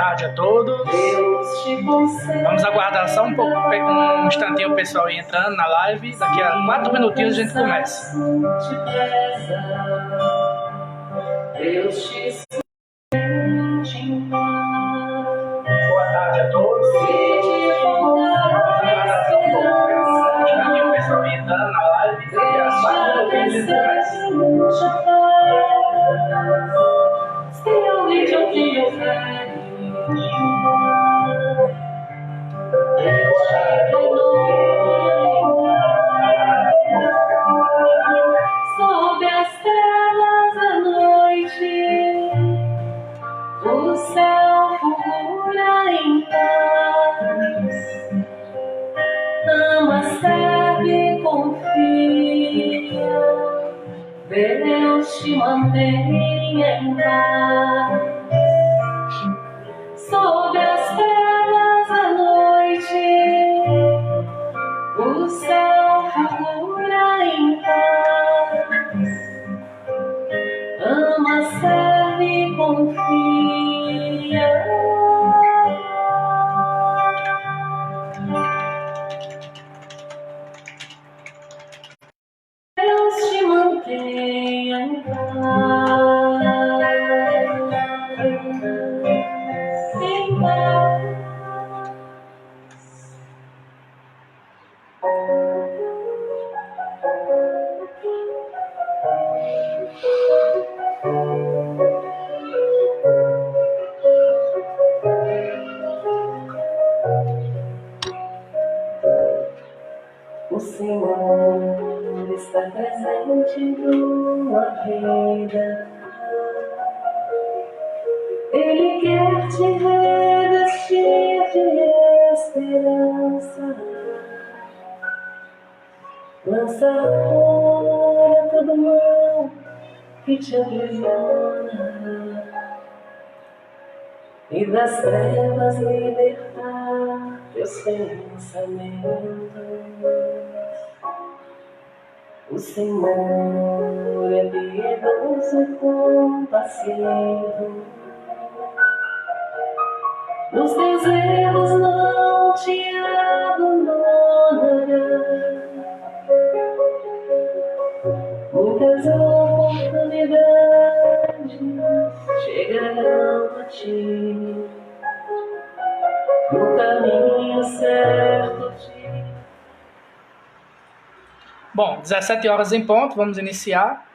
tarde a todos. Vamos aguardar só um instantinho o pessoal ir entrando na live. Daqui a 4 minutinhos a gente começa. Deus te boa tarde a todos. Vamos aguardar só um instantinho o pessoal ir entrando na live. Daqui a 4 minutinhos a gente começa. Realmente eu te ofereço. Sob as telas da noite, o céu fulgura em paz. Ama, serve, confia, Deus te mantém em paz. Sob as telas da noite, o céu fulgura em paz. Ama, serve, confia. Deus te mantém em paz. Em paz. O Senhor está presente em tua vida. Ele quer te revestir de esperança, lançar fora todo mal que te aprisiona e das trevas libertar teus pensamentos. O Senhor é piedoso e compassivo, nos teus erros não te abandonará. Muitas oportunidades chegarão a ti, no caminho certo te. Bom, 17 horas em ponto, vamos iniciar.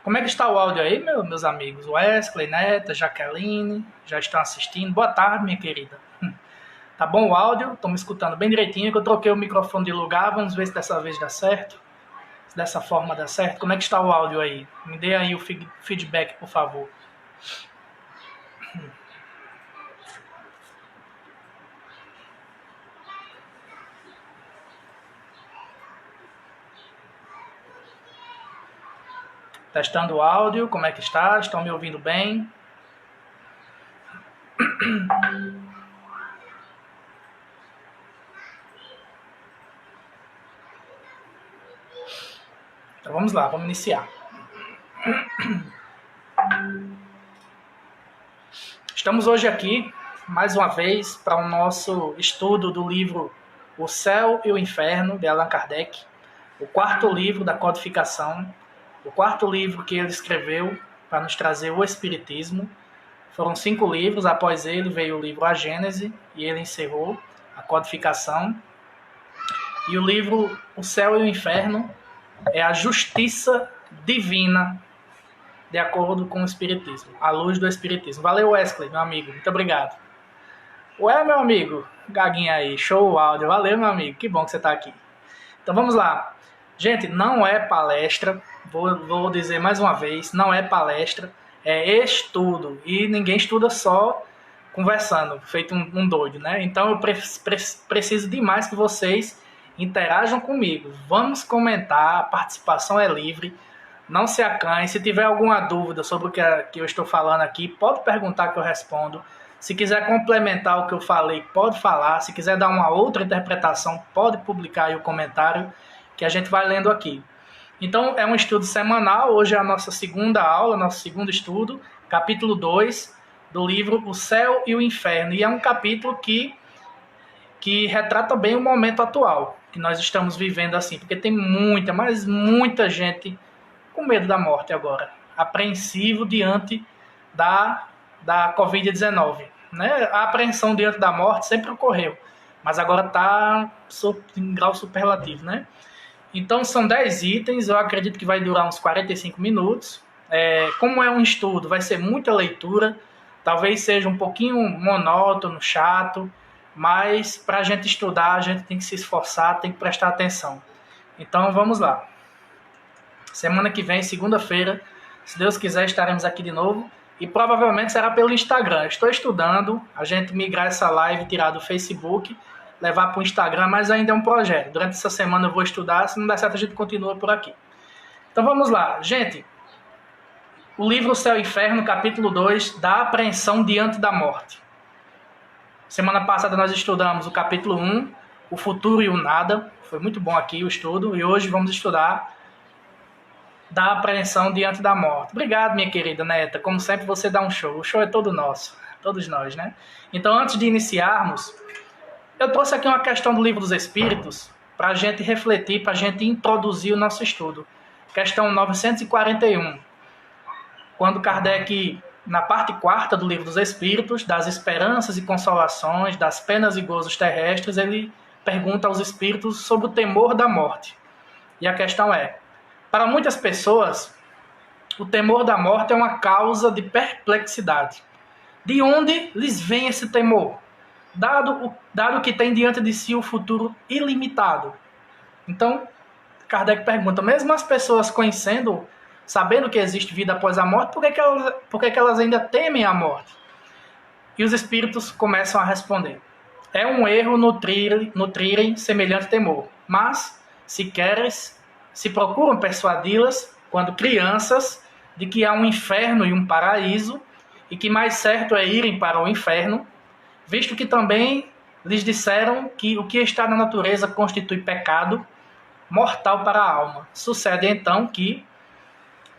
Como é que está o áudio aí, meus amigos? Wesley, Neta, Jaqueline, já estão assistindo? Boa tarde, minha querida. Tá bom o áudio? Estão me escutando bem direitinho, que eu troquei o microfone de lugar, vamos ver se dessa vez dá certo. Se dessa forma dá certo. Como é que está o áudio aí? Me dê aí o feedback, por favor. Testando o áudio, como é que está? Estão me ouvindo bem? Então vamos lá, vamos iniciar. Estamos hoje aqui, mais uma vez, para o nosso estudo do livro O Céu e o Inferno, de Allan Kardec, o quarto livro da codificação, o quarto livro que ele escreveu para nos trazer o Espiritismo. Foram 5 livros, após ele veio o livro A Gênese, e ele encerrou a codificação. E o livro O Céu e o Inferno é a justiça divina, de acordo com o Espiritismo, a luz do Espiritismo. Valeu, Wesley, meu amigo, muito obrigado. Ué, meu amigo, Gaguinha aí, show o áudio, valeu, meu amigo, que bom que você está aqui. Então vamos lá. Gente, não é palestra, vou dizer mais uma vez, não é palestra, é estudo. E ninguém estuda só conversando, feito um doido, né? Então eu preciso demais que vocês interajam comigo. Vamos comentar, a participação é livre, não se acanhe. Se tiver alguma dúvida sobre o que eu estou falando aqui, pode perguntar que eu respondo. Se quiser complementar o que eu falei, pode falar. Se quiser dar uma outra interpretação, pode publicar aí o comentário, que a gente vai lendo aqui. Então, é um estudo semanal. Hoje é a nossa segunda aula, nosso segundo estudo, capítulo 2 do livro O Céu e o Inferno. E é um capítulo que retrata bem o momento atual que nós estamos vivendo assim, porque tem muita, mas muita gente com medo da morte agora, apreensivo diante da Covid-19. Né? A apreensão diante da morte sempre ocorreu, mas agora está em grau superlativo. Né? Então são 10 itens, eu acredito que vai durar uns 45 minutos. Como é um estudo, vai ser muita leitura, talvez seja um pouquinho monótono, chato, mas para a gente estudar, a gente tem que se esforçar, tem que prestar atenção. Então vamos lá. Semana que vem, segunda-feira, se Deus quiser, estaremos aqui de novo. E provavelmente será pelo Instagram. Estou estudando a gente migrar essa live, tirar do Facebook, levar para o Instagram, mas ainda é um projeto. Durante essa semana eu vou estudar, se não der certo a gente continua por aqui. Então vamos lá. Gente, o livro O Céu e o Inferno, capítulo 2, da apreensão diante da morte. Semana passada nós estudamos o capítulo 1, o futuro e o nada. Foi muito bom aqui o estudo. E hoje vamos estudar da apreensão diante da morte. Obrigado, minha querida neta. Como sempre, você dá um show. O show é todo nosso. Todos nós, né? Então, antes de iniciarmos, eu trouxe aqui uma questão do Livro dos Espíritos para a gente refletir, para a gente introduzir o nosso estudo. Questão 941. Quando Kardec, na parte 4ª do Livro dos Espíritos, das esperanças e consolações, das penas e gozos terrestres, ele pergunta aos espíritos sobre o temor da morte. E a questão é: para muitas pessoas, o temor da morte é uma causa de perplexidade. De onde lhes vem esse temor? Dado que tem diante de si o futuro ilimitado. Então, Kardec pergunta, mesmo as pessoas conhecendo, sabendo que existe vida após a morte, por que elas ainda temem a morte? E os espíritos começam a responder. É um erro nutrirem semelhante temor, mas, se procuram persuadi-las, quando crianças, de que há um inferno e um paraíso, e que mais certo é irem para o inferno, visto que também lhes disseram que o que está na natureza constitui pecado mortal para a alma. Sucede então que,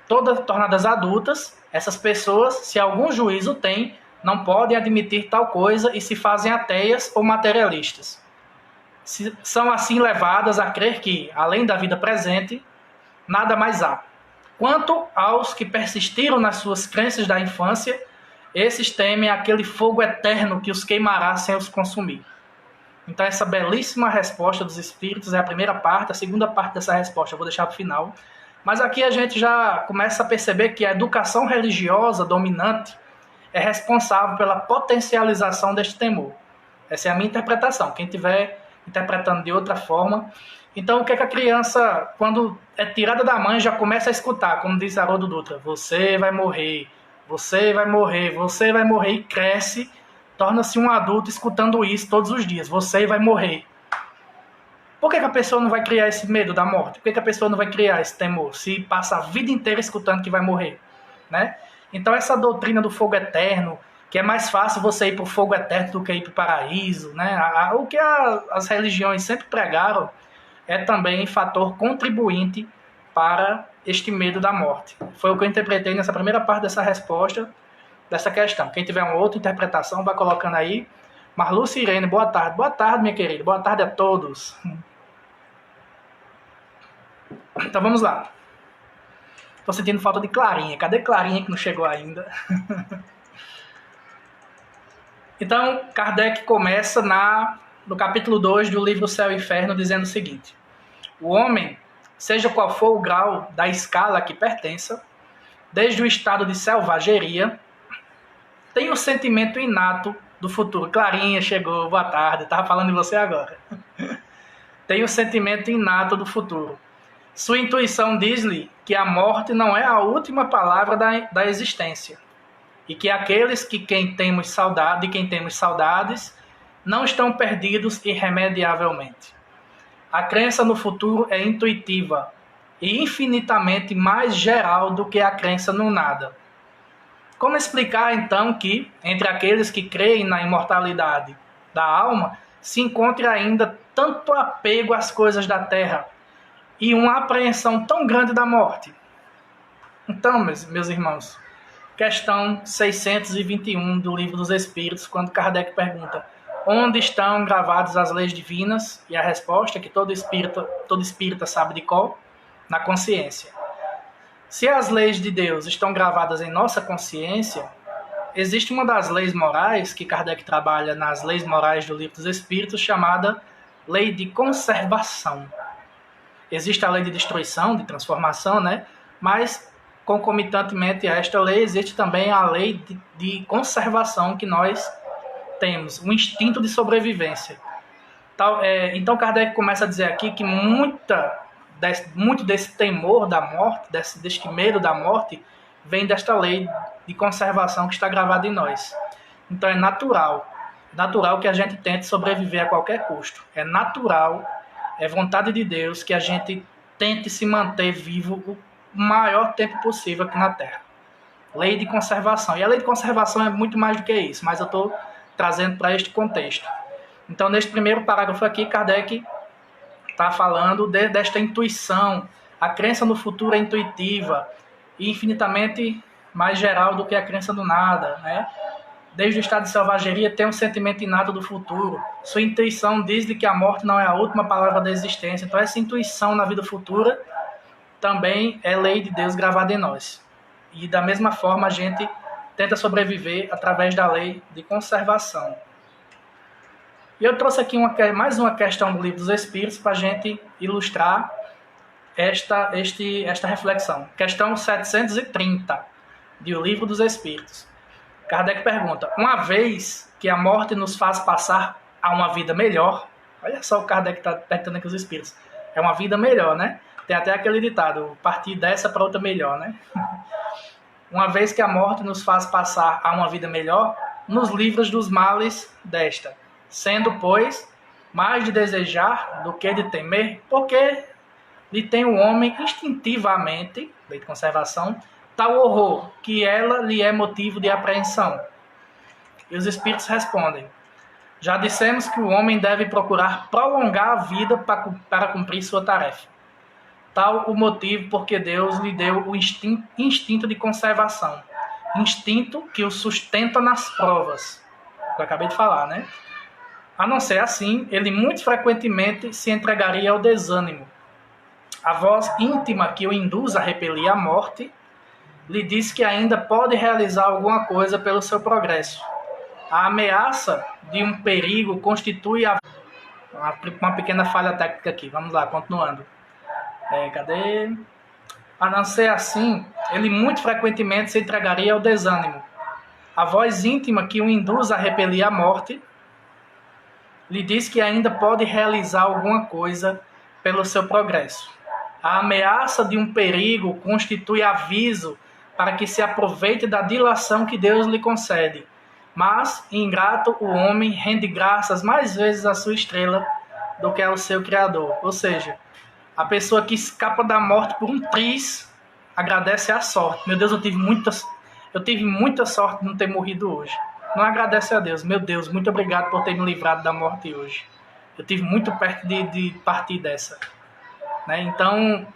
todas tornadas adultas, essas pessoas, se algum juízo têm, não podem admitir tal coisa e se fazem ateias ou materialistas. São assim levadas a crer que, além da vida presente, nada mais há. Quanto aos que persistiram nas suas crenças da infância, esses temem aquele fogo eterno que os queimará sem os consumir. Então essa belíssima resposta dos espíritos é a primeira parte. A segunda parte dessa resposta eu vou deixar para o final. Mas aqui a gente já começa a perceber que a educação religiosa dominante é responsável pela potencialização deste temor. Essa é a minha interpretação. Quem estiver interpretando de outra forma. Então, o que é que a criança, quando é tirada da mãe, já começa a escutar, como diz Haroldo Dutra: você vai morrer, você vai morrer, você vai morrer, e cresce, torna-se um adulto escutando isso todos os dias: você vai morrer. Por que a pessoa não vai criar esse medo da morte? Por que a pessoa não vai criar esse temor, se passa a vida inteira escutando que vai morrer? Né? Então, essa doutrina do fogo eterno, que é mais fácil você ir para o fogo eterno do que ir para o paraíso, né? O que as religiões sempre pregaram é também fator contribuinte para este medo da morte. Foi o que eu interpretei nessa primeira parte dessa resposta, dessa questão. Quem tiver uma outra interpretação, vai colocando aí. Marluce Irene, boa tarde. Boa tarde, minha querida. Boa tarde a todos. Então vamos lá. Estou sentindo falta de Clarinha. Cadê Clarinha que não chegou ainda? Então, Kardec começa no capítulo 2 do livro O Céu e o Inferno, dizendo o seguinte: o homem, seja qual for o grau da escala a que pertença, desde o estado de selvageria, tem o sentimento inato do futuro. Clarinha chegou, boa tarde, estava falando de você agora. Tem o sentimento inato do futuro. Sua intuição diz-lhe que a morte não é a última palavra da existência, e que aqueles de quem temos saudades não estão perdidos irremediavelmente. A crença no futuro é intuitiva e infinitamente mais geral do que a crença no nada. Como explicar, então, que, entre aqueles que creem na imortalidade da alma, se encontre ainda tanto apego às coisas da terra e uma apreensão tão grande da morte? Então, meus irmãos, questão 621 do Livro dos Espíritos, quando Kardec pergunta: onde estão gravadas as leis divinas? E a resposta é que todo espírita sabe de qual? Na consciência. Se as leis de Deus estão gravadas em nossa consciência, existe uma das leis morais que Kardec trabalha nas leis morais do Livro dos Espíritos, chamada lei de conservação. Existe a lei de destruição, de transformação, né? Mas, concomitantemente a esta lei, existe também a lei de conservação que nós temos, o instinto de sobrevivência. Então, Kardec começa a dizer aqui que muito desse temor da morte, deste medo da morte, vem desta lei de conservação que está gravada em nós. Então, é natural que a gente tente sobreviver a qualquer custo. É natural, é vontade de Deus que a gente tente se manter vivo o maior tempo possível aqui na Terra. Lei de conservação. E a lei de conservação é muito mais do que isso, mas eu estou trazendo para este contexto. Então, neste primeiro parágrafo aqui, Kardec está falando desta intuição. A crença no futuro é intuitiva e infinitamente mais geral do que a crença do nada, né? Desde o estado de selvageria tem um sentimento inato do futuro. Sua intuição diz-lhe que a morte não é a última palavra da existência. Então, essa intuição na vida futura também é lei de Deus gravada em nós. E da mesma forma a gente tenta sobreviver através da lei de conservação. E eu trouxe aqui mais uma questão do Livro dos Espíritos para a gente ilustrar esta reflexão. Questão 730 do Livro dos Espíritos. Kardec pergunta: uma vez que a morte nos faz passar a uma vida melhor, olha só o Kardec está perguntando aqui os Espíritos, é uma vida melhor, né? Tem até aquele ditado, partir dessa para outra melhor, né? Uma vez que a morte nos faz passar a uma vida melhor, nos livra dos males desta, sendo, pois, mais de desejar do que de temer, porque lhe tem o homem instintivamente, lei de conservação, tal horror, que ela lhe é motivo de apreensão. E os Espíritos respondem: já dissemos que o homem deve procurar prolongar a vida para cumprir sua tarefa. Tal o motivo porque Deus lhe deu o instinto de conservação. Instinto que o sustenta nas provas. Eu acabei de falar, né? A não ser assim, ele muito frequentemente se entregaria ao desânimo. A voz íntima que o induz a repelir a morte lhe diz que ainda pode realizar alguma coisa pelo seu progresso. A ameaça de um perigo constitui uma pequena falha técnica aqui. Vamos lá, continuando. Cadê? A não ser assim, ele muito frequentemente se entregaria ao desânimo. A voz íntima que o induz a repelir a morte lhe diz que ainda pode realizar alguma coisa pelo seu progresso. A ameaça de um perigo constitui aviso para que se aproveite da dilação que Deus lhe concede. Mas, ingrato, o homem rende graças mais vezes à sua estrela do que ao seu Criador. Ou seja, a pessoa que escapa da morte por um triz agradece a sorte. Meu Deus, eu tive muita sorte de não ter morrido hoje. Não agradece a Deus. Meu Deus, muito obrigado por ter me livrado da morte hoje. Eu tive muito perto de partir dessa. Né? Então,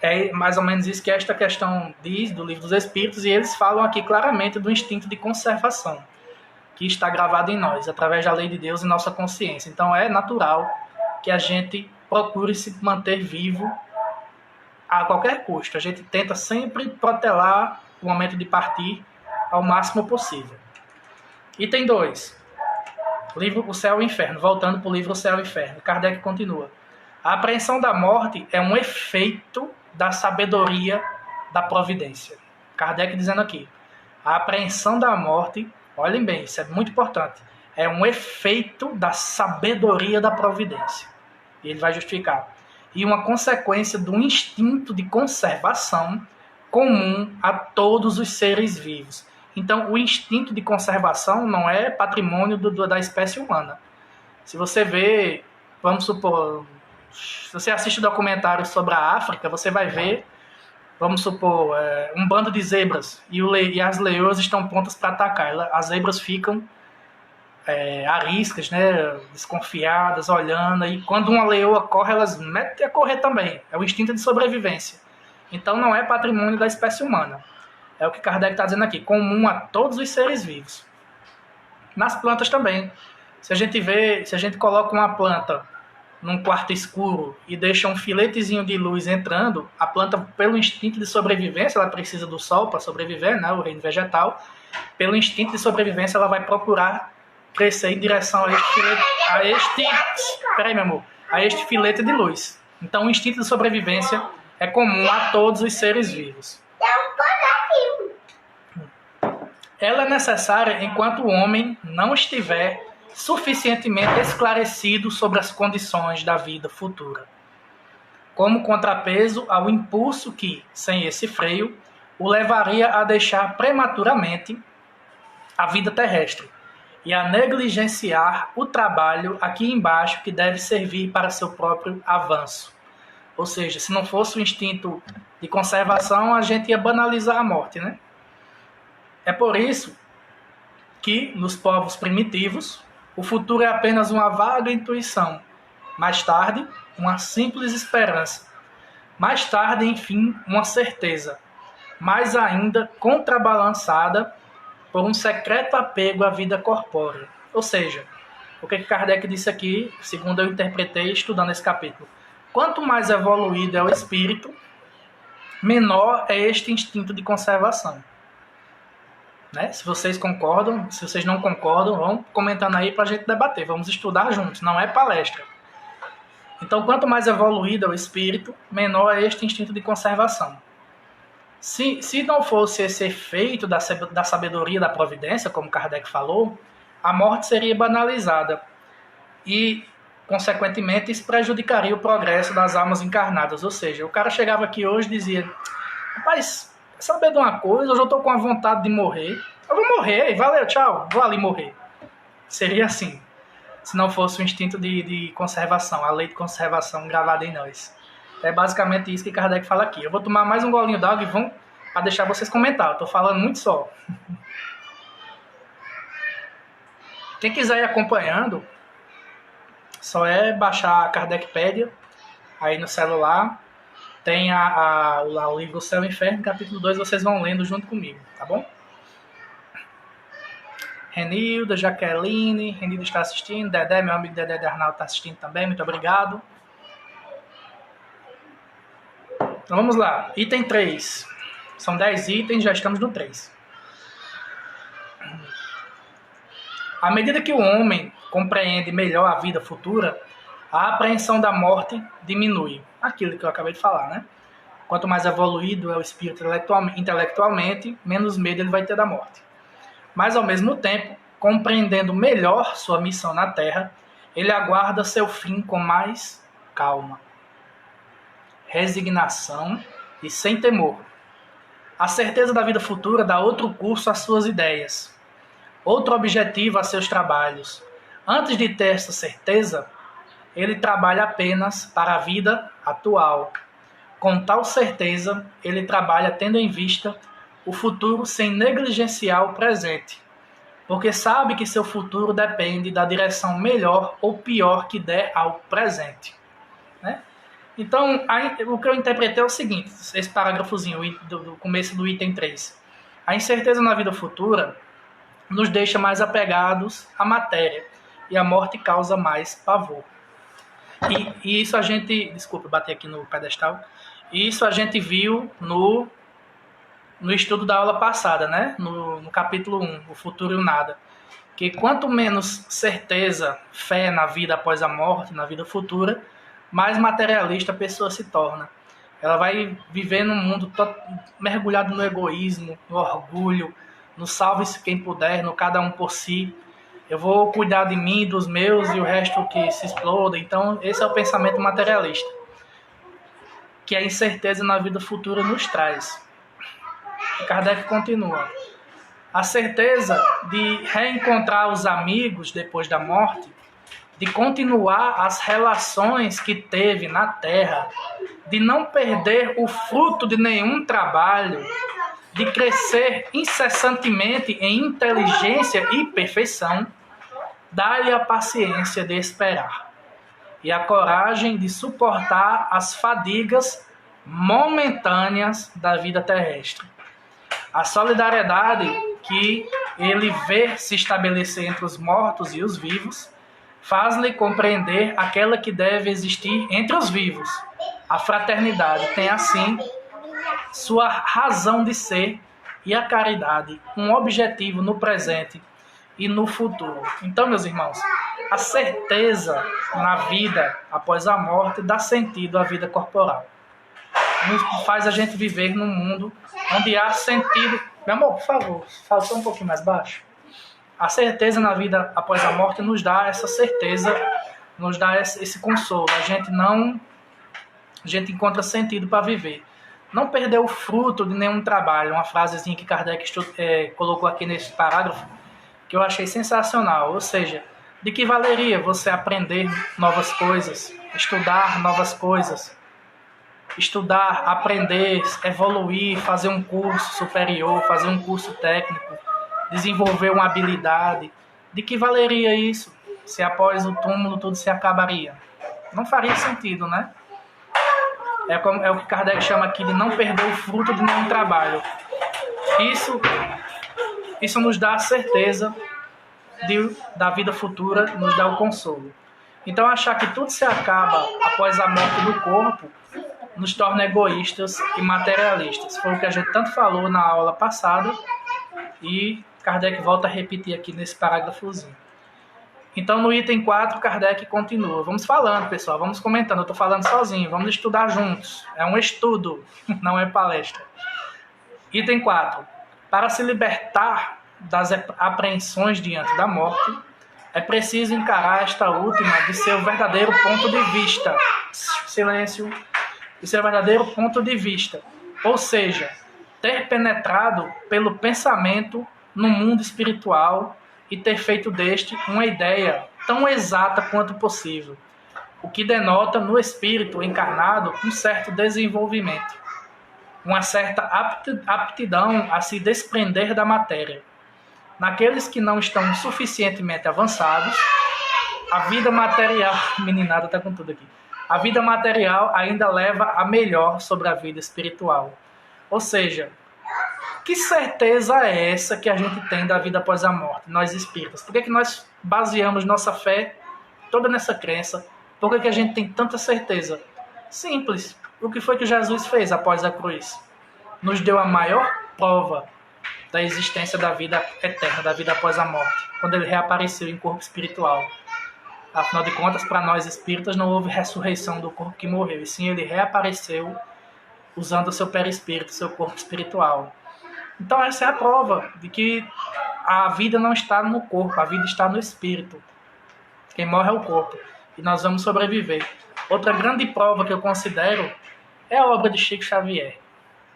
é mais ou menos isso que esta questão diz do Livro dos Espíritos, e eles falam aqui claramente do instinto de conservação, que está gravado em nós, através da lei de Deus em nossa consciência. Então, é natural que a gente procure se manter vivo a qualquer custo. A gente tenta sempre protelar o momento de partir ao máximo possível. Item 2. Livro O Céu e o Inferno. Voltando para o livro O Céu e o Inferno. Kardec continua. A apreensão da morte é um efeito da sabedoria da providência. Kardec dizendo aqui. A apreensão da morte, olhem bem, isso é muito importante, é um efeito da sabedoria da providência. E ele vai justificar. E uma consequência do instinto de conservação comum a todos os seres vivos. Então, o instinto de conservação não é patrimônio da espécie humana. Se você vê, vamos supor, se você assiste documentários sobre a África, você vai ver, vamos supor, um bando de zebras e as leoas estão prontas para atacar. As zebras ficam ariscas, né, desconfiadas, olhando, e quando uma leoa corre, elas metem a correr também. É o instinto de sobrevivência. Então, não é patrimônio da espécie humana. É o que Kardec está dizendo aqui, comum a todos os seres vivos. Nas plantas também. Se a gente coloca uma planta num quarto escuro e deixa um filetezinho de luz entrando, a planta, pelo instinto de sobrevivência, ela precisa do sol para sobreviver, né, o reino vegetal, pelo instinto de sobrevivência, ela vai procurar crescer em direção a este filete de luz. Então, o instinto de sobrevivência é comum a todos os seres vivos. Ela é necessária enquanto o homem não estiver suficientemente esclarecido sobre as condições da vida futura, como contrapeso ao impulso que, sem esse freio, o levaria a deixar prematuramente a vida terrestre e a negligenciar o trabalho aqui embaixo que deve servir para seu próprio avanço. Ou seja, se não fosse o instinto de conservação, a gente ia banalizar a morte, né? É por isso que, nos povos primitivos, o futuro é apenas uma vaga intuição. Mais tarde, uma simples esperança. Mais tarde, enfim, uma certeza. Mais ainda, contrabalançada por um secreto apego à vida corpórea. Ou seja, o que Kardec disse aqui, segundo eu interpretei estudando esse capítulo. Quanto mais evoluído é o espírito, menor é este instinto de conservação. Né? Se vocês concordam, se vocês não concordam, vão comentando aí para a gente debater. Vamos estudar juntos, não é palestra. Então, quanto mais evoluído é o espírito, menor é este instinto de conservação. Se não fosse esse efeito da sabedoria da providência, como Kardec falou, a morte seria banalizada e, consequentemente, isso prejudicaria o progresso das almas encarnadas. Ou seja, o cara chegava aqui hoje e dizia: rapaz, saber de uma coisa, hoje eu estou com a vontade de morrer. Eu vou morrer, valeu, tchau, vou ali morrer. Seria assim, se não fosse o instinto de conservação, a lei de conservação gravada em nós. É basicamente isso que Kardec fala aqui. Eu vou tomar mais um golinho d'água e vão para deixar vocês comentar. Eu estou falando muito só. Quem quiser ir acompanhando, só é baixar a Kardecpédia aí no celular. Tem o livro O Céu e o Inferno, capítulo 2, vocês vão lendo junto comigo, tá bom? Renilda, Jaqueline, Renilda está assistindo, Dedé, meu amigo Dedé de Arnaldo está assistindo também, muito obrigado. Então vamos lá, item 3. São 10 itens, já estamos no 3. À medida que o homem compreende melhor a vida futura, a apreensão da morte diminui. Aquilo que eu acabei de falar, né? Quanto mais evoluído é o espírito intelectualmente, menos medo ele vai ter da morte. Mas, ao mesmo tempo, compreendendo melhor sua missão na Terra, ele aguarda seu fim com mais calma, resignação e sem temor. A certeza da vida futura dá outro curso às suas ideias, outro objetivo a seus trabalhos. Antes de ter essa certeza, ele trabalha apenas para a vida atual. Com tal certeza, ele trabalha tendo em vista o futuro sem negligenciar o presente, porque sabe que seu futuro depende da direção melhor ou pior que der ao presente. Né? Então, o que eu interpretei é o seguinte, esse parágrafozinho do começo do item 3. A incerteza na vida futura nos deixa mais apegados à matéria, e a morte causa mais pavor. E isso a gente... Desculpa, bati aqui no pedestal. Isso a gente viu no estudo da aula passada, né? No capítulo 1, o futuro e o nada. Que quanto menos certeza, fé na vida após a morte, na vida futura, mais materialista a pessoa se torna. Ela vai viver num mundo mergulhado no egoísmo, no orgulho, no salve-se quem puder, no cada um por si. Eu vou cuidar de mim, dos meus e o resto que se exploda. Então, esse é o pensamento materialista, que a incerteza na vida futura nos traz. E Kardec continua. A certeza de reencontrar os amigos depois da morte, de continuar as relações que teve na Terra, de não perder o fruto de nenhum trabalho, de crescer incessantemente em inteligência e perfeição, dá-lhe a paciência de esperar e a coragem de suportar as fadigas momentâneas da vida terrestre. A solidariedade que ele vê se estabelecer entre os mortos e os vivos faz-lhe compreender aquela que deve existir entre os vivos. A fraternidade tem, assim, sua razão de ser e a caridade um objetivo no presente e no futuro. Então, meus irmãos, a certeza na vida após a morte dá sentido à vida corporal. Faz a gente viver num mundo onde há sentido. Meu amor, por favor, fala só um pouquinho mais baixo. A certeza na vida após a morte nos dá essa certeza, nos dá esse consolo. A gente encontra sentido para viver. Não perder o fruto de nenhum trabalho. Uma frasezinha que Kardec colocou aqui nesse parágrafo, que eu achei sensacional. Ou seja, de que valeria você aprender novas coisas, estudar novas coisas, estudar, aprender, evoluir, fazer um curso superior, fazer um curso técnico, desenvolver uma habilidade. De que valeria isso se após o túmulo tudo se acabaria? Não faria sentido, né? É o que Kardec chama aqui de não perder o fruto de nenhum trabalho. Isso nos dá a certeza da vida futura, nos dá o consolo. Então, achar que tudo se acaba após a morte do corpo nos torna egoístas e materialistas. Foi o que a gente tanto falou na aula passada e Kardec volta a repetir aqui nesse parágrafozinho. Então, no item 4, Kardec continua. Vamos falando, pessoal, vamos comentando. Eu estou falando sozinho, vamos estudar juntos. É um estudo, não é palestra. Item 4. Para se libertar das apreensões diante da morte, é preciso encarar esta última de seu verdadeiro ponto de vista. Silêncio. De seu verdadeiro ponto de vista. Ou seja, ter penetrado pelo pensamento no mundo espiritual e ter feito deste uma ideia tão exata quanto possível, o que denota no espírito encarnado um certo desenvolvimento, uma certa aptidão a se desprender da matéria. Naqueles que não estão suficientemente avançados, a vida material... Meninada tá com tudo aqui. A vida material ainda leva a melhor sobre a vida espiritual. Ou seja, que certeza é essa que a gente tem da vida após a morte, nós espíritas? Por que nós baseamos nossa fé toda nessa crença? Por que a gente tem tanta certeza? Simples. O que foi que Jesus fez após a cruz? Nos deu a maior prova da existência da vida eterna, da vida após a morte, quando ele reapareceu em corpo espiritual. Afinal de contas, para nós espíritas não houve ressurreição do corpo que morreu, e sim ele reapareceu usando o seu perispírito, seu corpo espiritual. Então essa é a prova de que a vida não está no corpo, a vida está no espírito. Quem morre é o corpo, e nós vamos sobreviver. Outra grande prova que eu considero é a obra de Chico Xavier.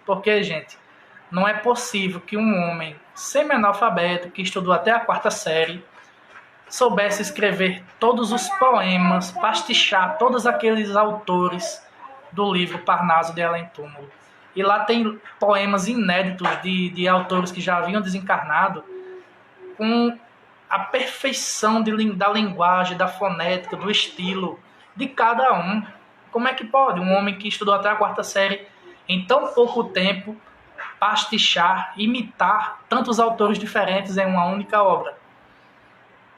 Porque, gente, não é possível que um homem semi-analfabeto, que estudou até a 4ª série, soubesse escrever todos os poemas, pastichar todos aqueles autores do livro Parnaso de Além Túmulo. E lá tem poemas inéditos de autores que já haviam desencarnado, com a perfeição da linguagem, da fonética, do estilo de cada um. Como é que pode um homem que estudou até a 4ª série, em tão pouco tempo, pastichar, imitar tantos autores diferentes em uma única obra?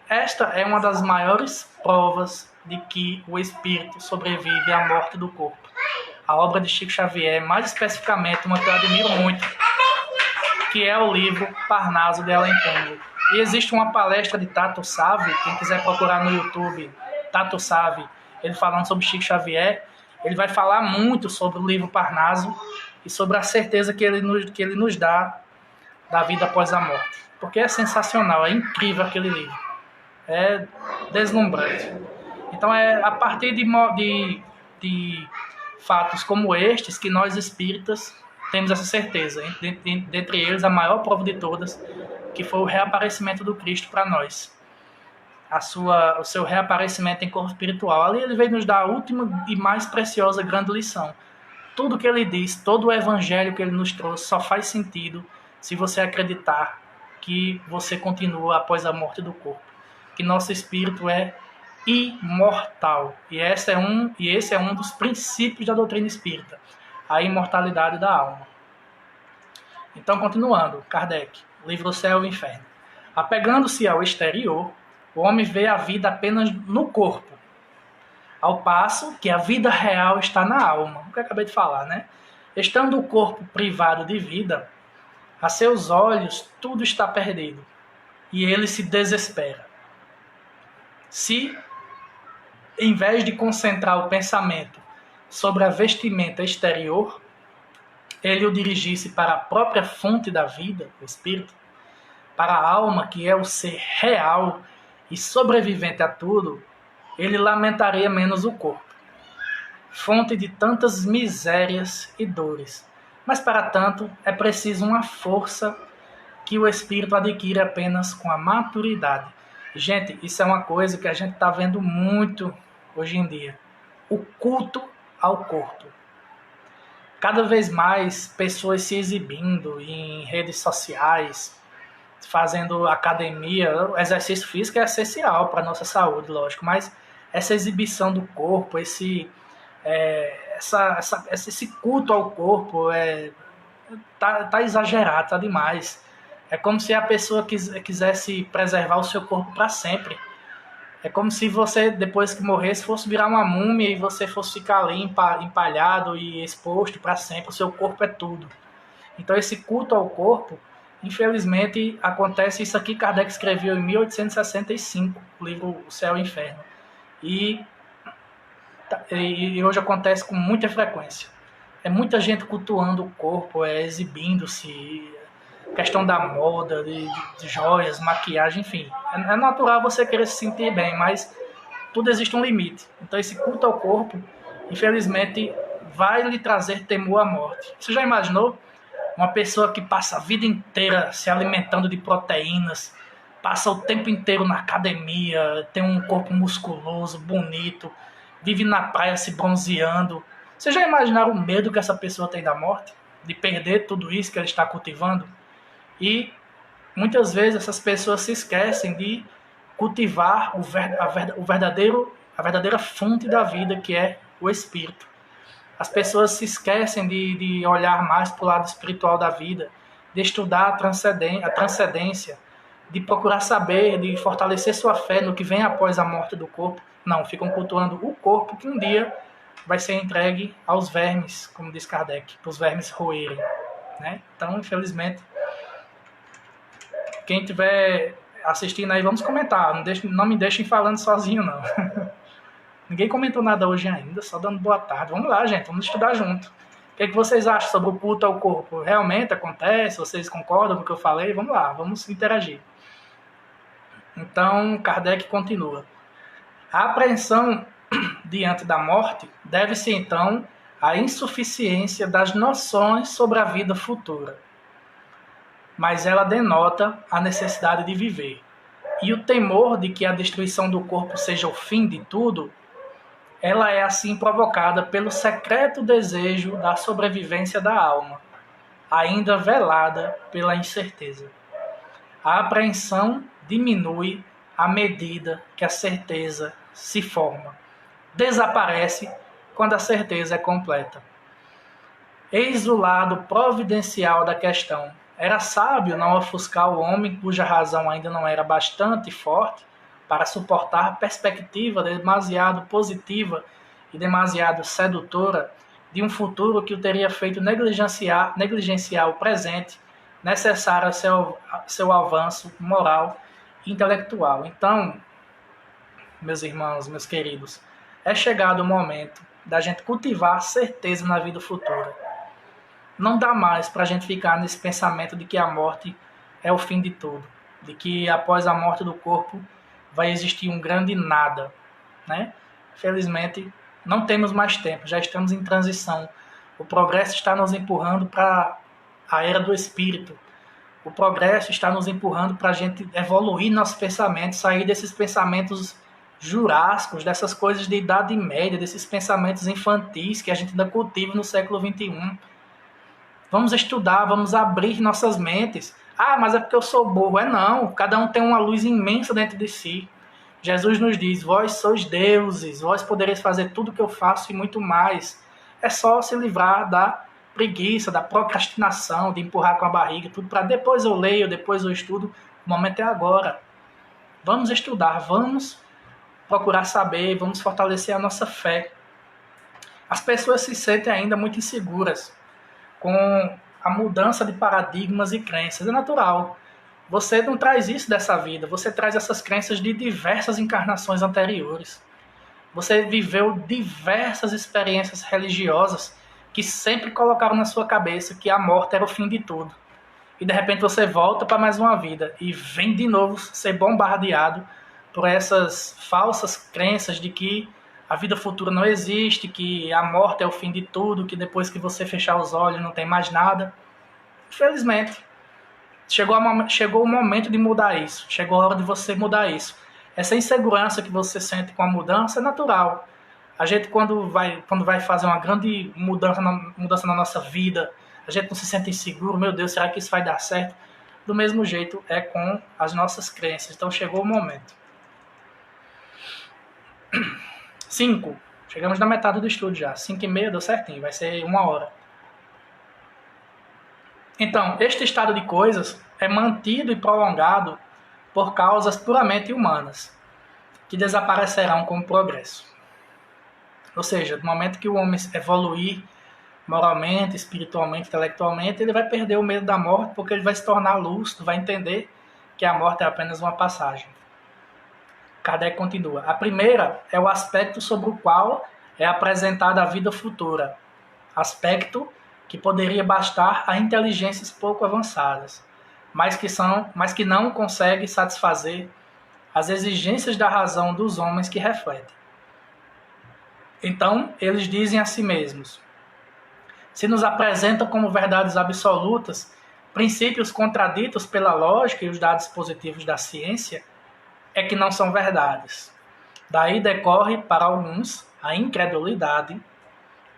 Esta é uma das maiores provas de que o espírito sobrevive à morte do corpo. A obra de Chico Xavier, mais especificamente uma que eu admiro muito, que é o livro Parnaso de Além Túmulo. E existe uma palestra de Tato Savi, quem quiser procurar no YouTube, Tato Savi, ele falando sobre Chico Xavier, ele vai falar muito sobre o livro Parnaso e sobre a certeza que ele nos dá da vida após a morte. Porque é sensacional, é incrível aquele livro. É deslumbrante. Então é a partir de fatos como estes que nós espíritas temos essa certeza. Dentre eles, a maior prova de todas, que foi o reaparecimento do Cristo para nós. O seu reaparecimento em corpo espiritual. Ali ele veio nos dar a última e mais preciosa grande lição. Tudo que ele diz, todo o evangelho que ele nos trouxe só faz sentido se você acreditar que você continua após a morte do corpo. Que nosso espírito é imortal. E esse é um dos princípios da doutrina espírita, a imortalidade da alma. Então, continuando, Kardec, livro O Céu e o Inferno. Apegando-se ao exterior, o homem vê a vida apenas no corpo, ao passo que a vida real está na alma, o que eu acabei de falar, né? Estando o corpo privado de vida, a seus olhos tudo está perdido, e ele se desespera. Se, em vez de concentrar o pensamento sobre a vestimenta exterior, ele o dirigisse para a própria fonte da vida, o espírito, para a alma, que é o ser real e sobrevivente a tudo, ele lamentaria menos o corpo, fonte de tantas misérias e dores. Mas, para tanto, é preciso uma força que o espírito adquire apenas com a maturidade. Gente, isso é uma coisa que a gente está vendo muito hoje em dia. O culto ao corpo. Cada vez mais pessoas se exibindo em redes sociais, fazendo academia. O exercício físico é essencial para a nossa saúde, lógico, mas essa exibição do corpo, esse culto ao corpo tá exagerado, tá demais. É como se a pessoa quisesse preservar o seu corpo para sempre. É como se você, depois que morresse, fosse virar uma múmia e você fosse ficar ali empalhado e exposto para sempre. O seu corpo é tudo. Então, esse culto ao corpo, infelizmente, acontece. Isso aqui Kardec escreveu em 1865, o livro O Céu e o Inferno. E hoje acontece com muita frequência. É muita gente cultuando o corpo, exibindo-se, questão da moda, de joias, maquiagem, enfim. É natural você querer se sentir bem, mas tudo existe um limite. Então esse culto ao corpo, infelizmente, vai lhe trazer temor à morte. Você já imaginou uma pessoa que passa a vida inteira se alimentando de proteínas, passa o tempo inteiro na academia, tem um corpo musculoso, bonito, vive na praia se bronzeando? Você já imaginaram o medo que essa pessoa tem da morte? De perder tudo isso que ela está cultivando? E muitas vezes essas pessoas se esquecem de cultivar a verdadeira fonte da vida, que é o espírito. As pessoas se esquecem de olhar mais para o lado espiritual da vida, de estudar a transcendência, de procurar saber, de fortalecer sua fé no que vem após a morte do corpo. Não, ficam cultuando o corpo que um dia vai ser entregue aos vermes, como diz Kardec, para os vermes roerem, né? Então, infelizmente, quem estiver assistindo aí, vamos comentar. Não me deixem falando sozinho, não. Ninguém comentou nada hoje ainda, só dando boa tarde. Vamos lá, gente, vamos estudar junto. O que é que vocês acham sobre o culto ao corpo? Realmente acontece? Vocês concordam com o que eu falei? Vamos lá, vamos interagir. Então, Kardec continua. A apreensão diante da morte deve-se, então, à insuficiência das noções sobre a vida futura. Mas ela denota a necessidade de viver. E o temor de que a destruição do corpo seja o fim de tudo, ela é assim provocada pelo secreto desejo da sobrevivência da alma, ainda velada pela incerteza. A apreensão diminui à medida que a certeza se forma. Desaparece quando a certeza é completa. Eis o lado providencial da questão. Era sábio não ofuscar o homem cuja razão ainda não era bastante forte para suportar a perspectiva demasiado positiva e demasiado sedutora de um futuro que o teria feito negligenciar o presente necessário a seu avanço moral e intelectual. Então, meus irmãos, meus queridos, é chegado o momento da gente cultivar a certeza na vida futura. Não dá mais para a gente ficar nesse pensamento de que a morte é o fim de tudo, de que após a morte do corpo vai existir um grande nada, né? Felizmente, não temos mais tempo, já estamos em transição. O progresso está nos empurrando para a era do espírito. O progresso está nos empurrando para a gente evoluir nossos pensamentos, sair desses pensamentos jurássicos, dessas coisas de idade média, desses pensamentos infantis que a gente ainda cultiva no século XXI. Vamos estudar, vamos abrir nossas mentes. Ah, mas é porque eu sou burro. Não, cada um tem uma luz imensa dentro de si. Jesus nos diz, vós sois deuses, vós podereis fazer tudo o que eu faço e muito mais. É só se livrar da preguiça, da procrastinação, de empurrar com a barriga, tudo para depois eu leio, depois eu estudo. O momento é agora. Vamos estudar, vamos procurar saber, vamos fortalecer a nossa fé. As pessoas se sentem ainda muito inseguras com a mudança de paradigmas e crenças. É natural. Você não traz isso dessa vida, você traz essas crenças de diversas encarnações anteriores. Você viveu diversas experiências religiosas que sempre colocaram na sua cabeça que a morte era o fim de tudo. E de repente você volta para mais uma vida e vem de novo ser bombardeado por essas falsas crenças de que a vida futura não existe, que a morte é o fim de tudo, que depois que você fechar os olhos não tem mais nada. Infelizmente, chegou o momento de mudar isso. Chegou a hora de você mudar isso. Essa insegurança que você sente com a mudança é natural. A gente, quando vai fazer uma grande mudança na nossa vida, a gente não se sente inseguro. Meu Deus, será que isso vai dar certo? Do mesmo jeito é com as nossas crenças. Então chegou o momento. 5. Chegamos na metade do estudo já. 5h30 deu certinho. Vai ser 1 hora. Então, este estado de coisas é mantido e prolongado por causas puramente humanas, que desaparecerão com o progresso. Ou seja, no momento que o homem evoluir moralmente, espiritualmente, intelectualmente, ele vai perder o medo da morte, porque ele vai se tornar lúcido, vai entender que a morte é apenas uma passagem. Kardec continua. A primeira é o aspecto sobre o qual é apresentada a vida futura. Aspecto que poderia bastar a inteligências pouco avançadas, mas que não consegue satisfazer as exigências da razão dos homens que refletem. Então, eles dizem a si mesmos: se nos apresentam como verdades absolutas princípios contraditos pela lógica e os dados positivos da ciência, é que não são verdades. Daí decorre, para alguns, a incredulidade,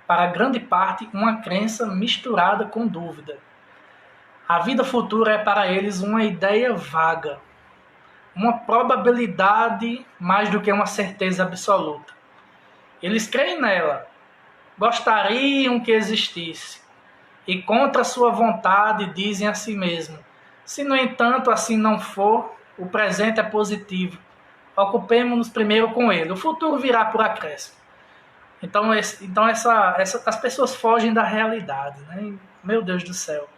para grande parte, uma crença misturada com dúvida. A vida futura é para eles uma ideia vaga, uma probabilidade mais do que uma certeza absoluta. Eles creem nela, gostariam que existisse, e contra sua vontade dizem a si mesmos: se no entanto assim não for, o presente é positivo, ocupemo-nos primeiro com ele, o futuro virá por acréscimo. Então as pessoas fogem da realidade, né? Meu Deus do céu.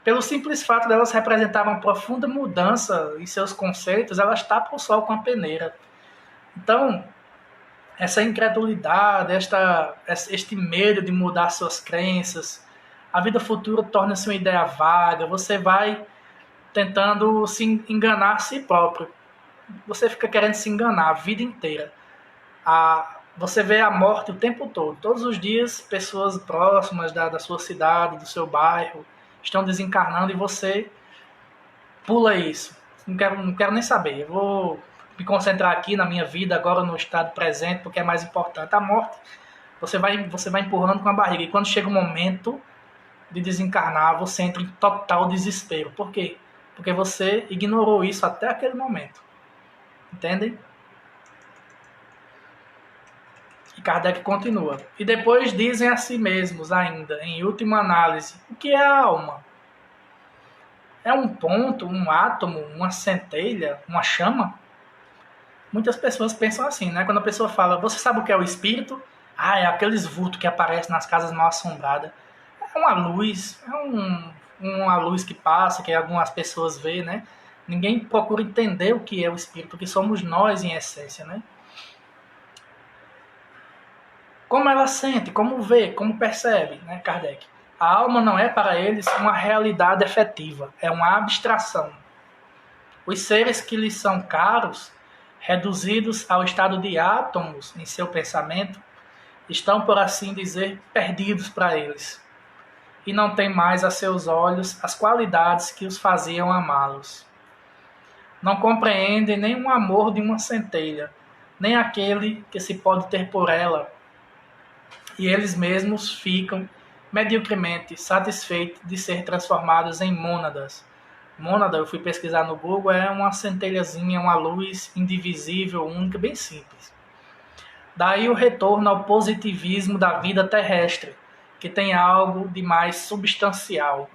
Pelo simples fato delas representarem uma profunda mudança em seus conceitos, elas tapam o sol com a peneira. Então, essa incredulidade, este medo de mudar suas crenças, a vida futura torna-se uma ideia vaga, você vai tentando se enganar a si próprio. Você fica querendo se enganar a vida inteira. Você vê a morte o tempo todo. Todos os dias, pessoas próximas da sua cidade, do seu bairro, estão desencarnando e você pula isso. Não quero nem saber. Eu vou me concentrar aqui na minha vida, agora no estado presente, porque é mais importante. A morte, você vai empurrando com a barriga. E quando chega o momento de desencarnar, você entra em total desespero. Por quê? Porque você ignorou isso até aquele momento. Entendem? E Kardec continua. E depois dizem a si mesmos ainda, em última análise, o que é a alma? É um ponto, um átomo, uma centelha, uma chama? Muitas pessoas pensam assim, né? Quando a pessoa fala, você sabe o que é o espírito? É aqueles vultos que aparecem nas casas mal assombradas. É uma luz, uma luz que passa, que algumas pessoas veem, né? Ninguém procura entender o que é o espírito, porque somos nós em essência, né? Como ela sente, como vê, como percebe, né, Kardec? A alma não é para eles uma realidade efetiva, é uma abstração. Os seres que lhes são caros, reduzidos ao estado de átomos em seu pensamento, estão, por assim dizer, perdidos para eles, e não têm mais a seus olhos as qualidades que os faziam amá-los. Não compreendem nem o amor de uma centelha, nem aquele que se pode ter por ela, e eles mesmos ficam mediocremente satisfeitos de ser transformados em mônadas. Mônada, eu fui pesquisar no Google, é uma centelhazinha, uma luz indivisível, única, bem simples. Daí o retorno ao positivismo da vida terrestre, que tem algo de mais substancial.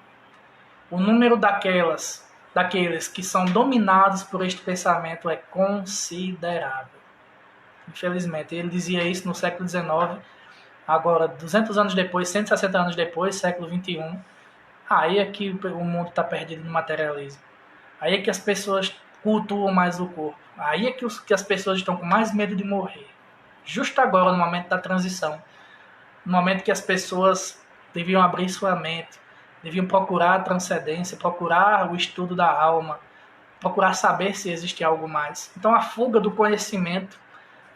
O número daqueles que são dominados por este pensamento é considerável. Infelizmente, ele dizia isso no século XIX, agora 200 anos depois, 160 anos depois, século XXI, aí é que o mundo está perdido no materialismo. Aí é que as pessoas cultuam mais o corpo. Aí é que as pessoas estão com mais medo de morrer. Justo agora, no momento da transição, no momento que as pessoas deviam abrir sua mente, deviam procurar a transcendência, procurar o estudo da alma, procurar saber se existe algo mais. Então a fuga do conhecimento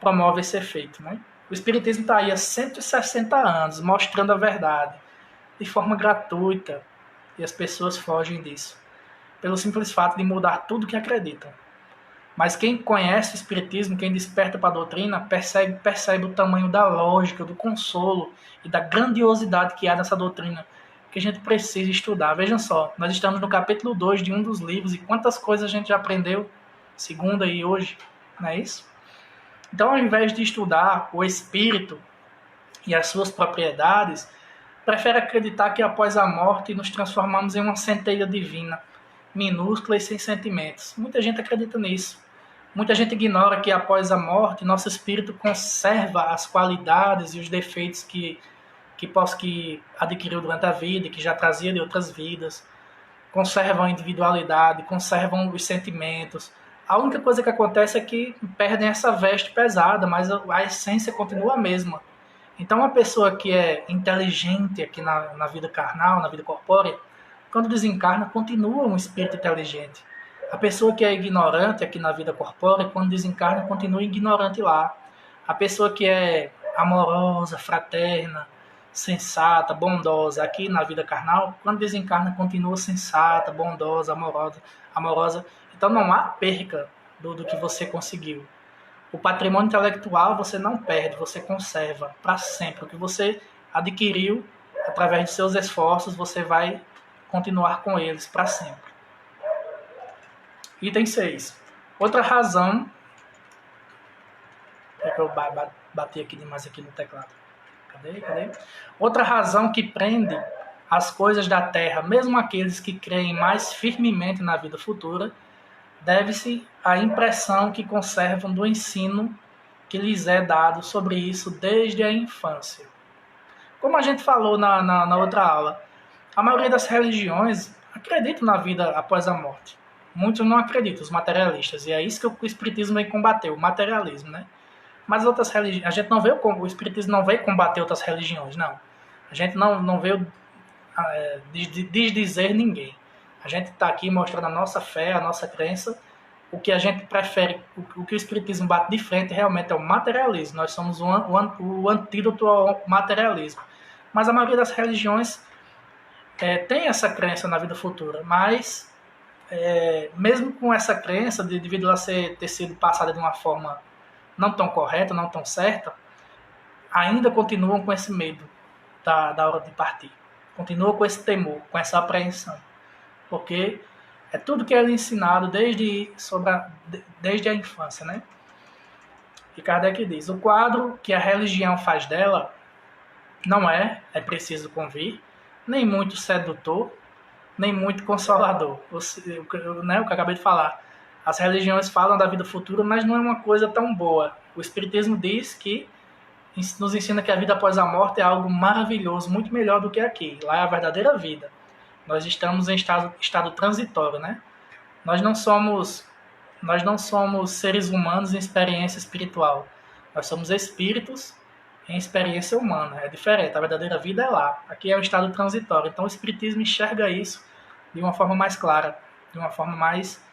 promove esse efeito, né? O Espiritismo está aí há 160 anos mostrando a verdade de forma gratuita e as pessoas fogem disso pelo simples fato de mudar tudo que acreditam. Mas quem conhece o Espiritismo, quem desperta para a doutrina, percebe o tamanho da lógica, do consolo e da grandiosidade que há nessa doutrina que a gente precisa estudar. Vejam só, nós estamos no capítulo 2 de um dos livros e quantas coisas a gente já aprendeu segunda e hoje, não é isso? Então, ao invés de estudar o espírito e as suas propriedades, prefere acreditar que após a morte nos transformamos em uma centelha divina, minúscula e sem sentimentos. Muita gente acredita nisso. Muita gente ignora que após a morte nosso espírito conserva as qualidades e os defeitos que adquiriu durante a vida e que já trazia de outras vidas. Conservam a individualidade, conservam os sentimentos. A única coisa que acontece é que perdem essa veste pesada, mas a essência continua a mesma. Então, uma pessoa que é inteligente aqui na vida carnal, na vida corpórea, quando desencarna, continua um espírito inteligente. A pessoa que é ignorante aqui na vida corpórea, quando desencarna, continua ignorante lá. A pessoa que é amorosa, fraterna, sensata, bondosa aqui na vida carnal, quando desencarna, continua sensata, bondosa, amorosa. Então não há perca do que você conseguiu. O patrimônio intelectual você não perde, você conserva para sempre. O que você adquiriu através de seus esforços, você vai continuar com eles para sempre. Item 6. Outra razão... Eu bati aqui demais aqui no teclado. Cadê? Outra razão que prende as coisas da terra, mesmo aqueles que creem mais firmemente na vida futura, deve-se à impressão que conservam do ensino que lhes é dado sobre isso desde a infância. Como a gente falou na outra aula, a maioria das religiões acredita na vida após a morte. Muitos não acreditam, os materialistas, e é isso que o Espiritismo vem combater, o materialismo, né? Mas outras religiões, a gente não veio, o Espiritismo não veio combater outras religiões, não. A gente não veio desdizer ninguém. A gente está aqui mostrando a nossa fé, a nossa crença. O que a gente prefere, o que o Espiritismo bate de frente realmente é o materialismo. Nós somos o antídoto ao materialismo. Mas a maioria das religiões tem essa crença na vida futura. Mas, mesmo com essa crença, devido a ter sido passada de uma forma não tão correta, não tão certa, ainda continuam com esse medo da hora de partir. Continuam com esse temor, com essa apreensão. Porque é tudo que é ensinado desde a infância, né? E Kardec diz, o quadro que a religião faz dela não é preciso convir, nem muito sedutor, nem muito consolador. O que eu acabei de falar. As religiões falam da vida futura, mas não é uma coisa tão boa. O Espiritismo diz que nos ensina que a vida após a morte é algo maravilhoso, muito melhor do que aqui. Lá é a verdadeira vida. Nós estamos em estado transitório, né? Nós não somos seres humanos em experiência espiritual. Nós somos espíritos em experiência humana. É diferente. A verdadeira vida é lá. Aqui é um estado transitório. Então o Espiritismo enxerga isso de uma forma mais clara, de uma forma mais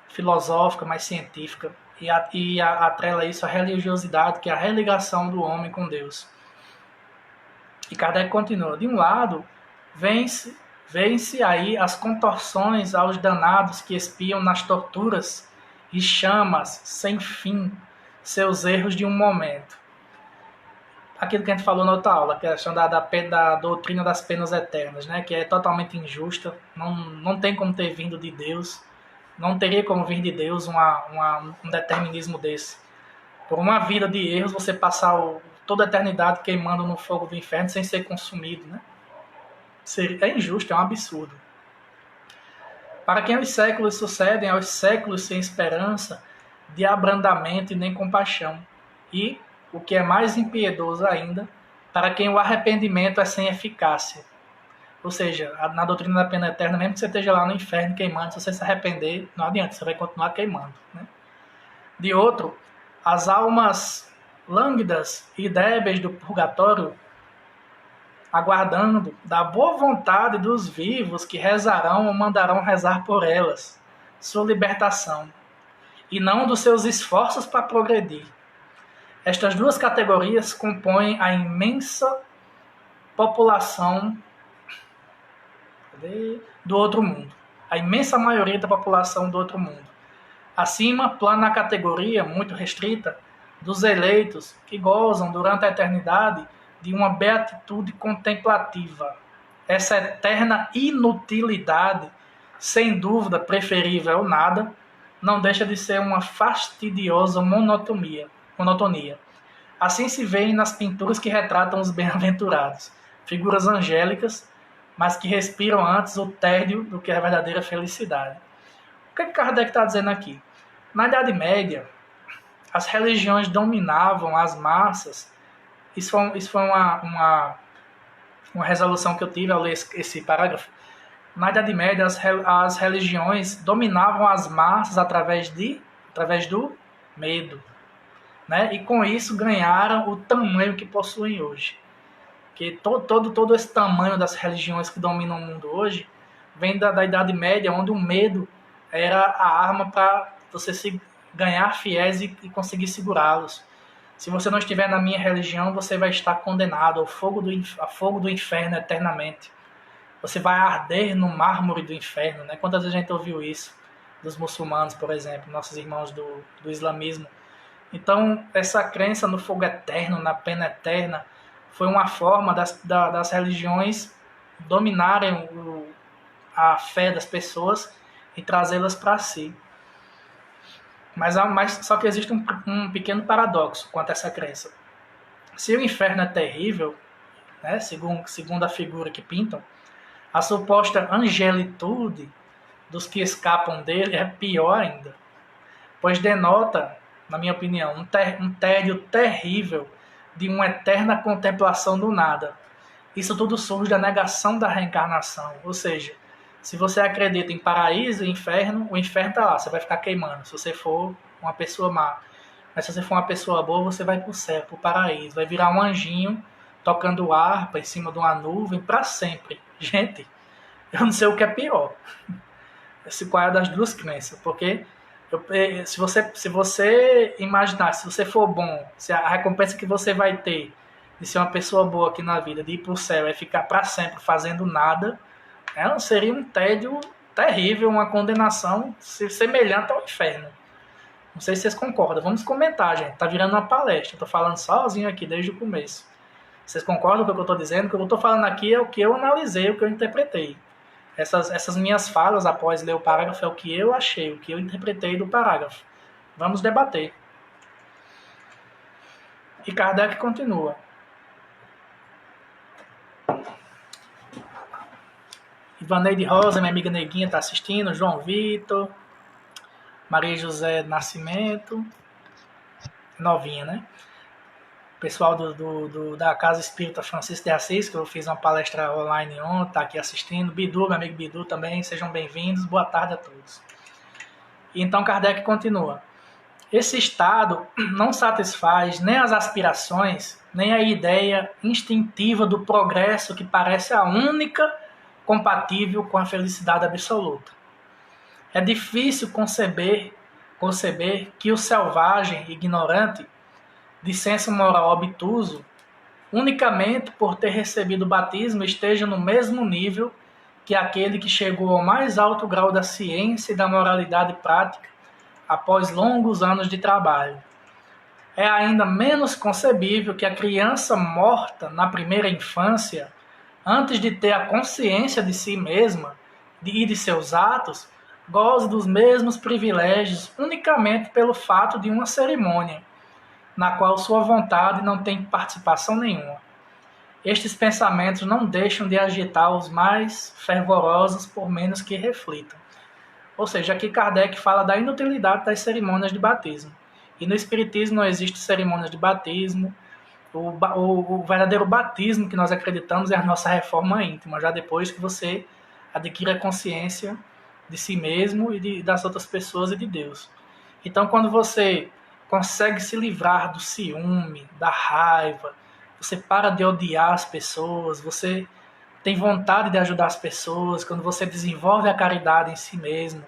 filosófica, mais científica. E atrela isso à religiosidade, que é a religação do homem com Deus. E Kardec continua. De um lado, vêm-se aí as contorções aos danados que espiam nas torturas e chamas sem fim seus erros de um momento. Aquilo que a gente falou na outra aula, que é a questão da doutrina das penas eternas, né? Que é totalmente injusta, não tem como ter vindo de Deus, não teria como vir de Deus um determinismo desse. Por uma vida de erros, você passar toda a eternidade queimando no fogo do inferno sem ser consumido, né? É injusto, é um absurdo. Para quem os séculos sucedem aos séculos sem esperança de abrandamento e nem compaixão. E, o que é mais impiedoso ainda, para quem o arrependimento é sem eficácia. Ou seja, na doutrina da pena eterna, mesmo que você esteja lá no inferno queimando, se você se arrepender, não adianta, você vai continuar queimando, né? De outro, as almas lânguidas e débeis do purgatório, aguardando da boa vontade dos vivos que rezarão ou mandarão rezar por elas, sua libertação, e não dos seus esforços para progredir. Estas duas categorias compõem a imensa população do outro mundo, a imensa maioria da população do outro mundo. Acima, plana a categoria, muito restrita, dos eleitos que gozam durante a eternidade de uma beatitude contemplativa. Essa eterna inutilidade, sem dúvida preferível ao nada, não deixa de ser uma fastidiosa monotonia. Assim se vê nas pinturas que retratam os bem-aventurados, figuras angélicas, mas que respiram antes o tédio do que a verdadeira felicidade. O que Kardec está dizendo aqui? Na Idade Média, as religiões dominavam as massas. Isso foi uma resolução que eu tive ao ler esse parágrafo. Na Idade Média, as religiões dominavam as massas através do medo, né? E com isso ganharam o tamanho que possuem hoje. Que todo esse tamanho das religiões que dominam o mundo hoje vem da Idade Média, onde o medo era a arma para você ganhar fiéis e conseguir segurá-los. Se você não estiver na minha religião, você vai estar condenado ao fogo do inferno eternamente. Você vai arder no mármore do inferno, né? Quantas vezes a gente ouviu isso dos muçulmanos, por exemplo, nossos irmãos do islamismo. Então, essa crença no fogo eterno, na pena eterna, foi uma forma das religiões dominarem a fé das pessoas e trazê-las para si. Mas só que existe um pequeno paradoxo quanto a essa crença. Se o inferno é terrível, né, segundo a figura que pintam, a suposta angelitude dos que escapam dele é pior ainda, pois denota, na minha opinião, um tédio terrível de uma eterna contemplação do nada. Isso tudo surge da negação da reencarnação, ou seja, se você acredita em paraíso e inferno, o inferno está lá, você vai ficar queimando, se você for uma pessoa má. Mas se você for uma pessoa boa, você vai para o céu, para o paraíso, vai virar um anjinho tocando harpa em cima de uma nuvem para sempre. Gente, eu não sei o que é pior. Qual é das duas crenças, porque se você imaginar, se você for bom, se a recompensa que você vai ter de ser uma pessoa boa aqui na vida, de ir para o céu, é ficar para sempre fazendo nada, seria um tédio terrível, uma condenação semelhante ao inferno. Não sei se vocês concordam. Vamos comentar, gente. Tá virando uma palestra. Eu tô falando sozinho aqui desde o começo. Vocês concordam com o que eu estou dizendo? O que eu estou falando aqui é o que eu analisei, o que eu interpretei. Essas minhas falas após ler o parágrafo é o que eu achei, o que eu interpretei do parágrafo. Vamos debater. E Kardec continua. Ivaneide Rosa, minha amiga Neguinha, está assistindo. João Vitor. Maria José Nascimento. Novinha, né? Pessoal da Casa Espírita Francisco de Assis, que eu fiz uma palestra online ontem, está aqui assistindo. Bidu, meu amigo Bidu também, sejam bem-vindos. Boa tarde a todos. E então Kardec continua. Esse estado não satisfaz nem as aspirações, nem a ideia instintiva do progresso que parece a única compatível com a felicidade absoluta. É difícil conceber que o selvagem, ignorante, de senso moral obtuso, unicamente por ter recebido o batismo, esteja no mesmo nível que aquele que chegou ao mais alto grau da ciência e da moralidade prática após longos anos de trabalho. É ainda menos concebível que a criança morta na primeira infância, antes de ter a consciência de si mesma e de seus atos, goze dos mesmos privilégios unicamente pelo fato de uma cerimônia, na qual sua vontade não tem participação nenhuma. Estes pensamentos não deixam de agitar os mais fervorosos por menos que reflitam. Ou seja, aqui Kardec fala da inutilidade das cerimônias de batismo. E no Espiritismo não existe cerimônias de batismo. O verdadeiro batismo que nós acreditamos é a nossa reforma íntima, já depois que você adquire a consciência de si mesmo e das outras pessoas e de Deus. Então, quando você consegue se livrar do ciúme, da raiva, você para de odiar as pessoas, você tem vontade de ajudar as pessoas, quando você desenvolve a caridade em si mesmo,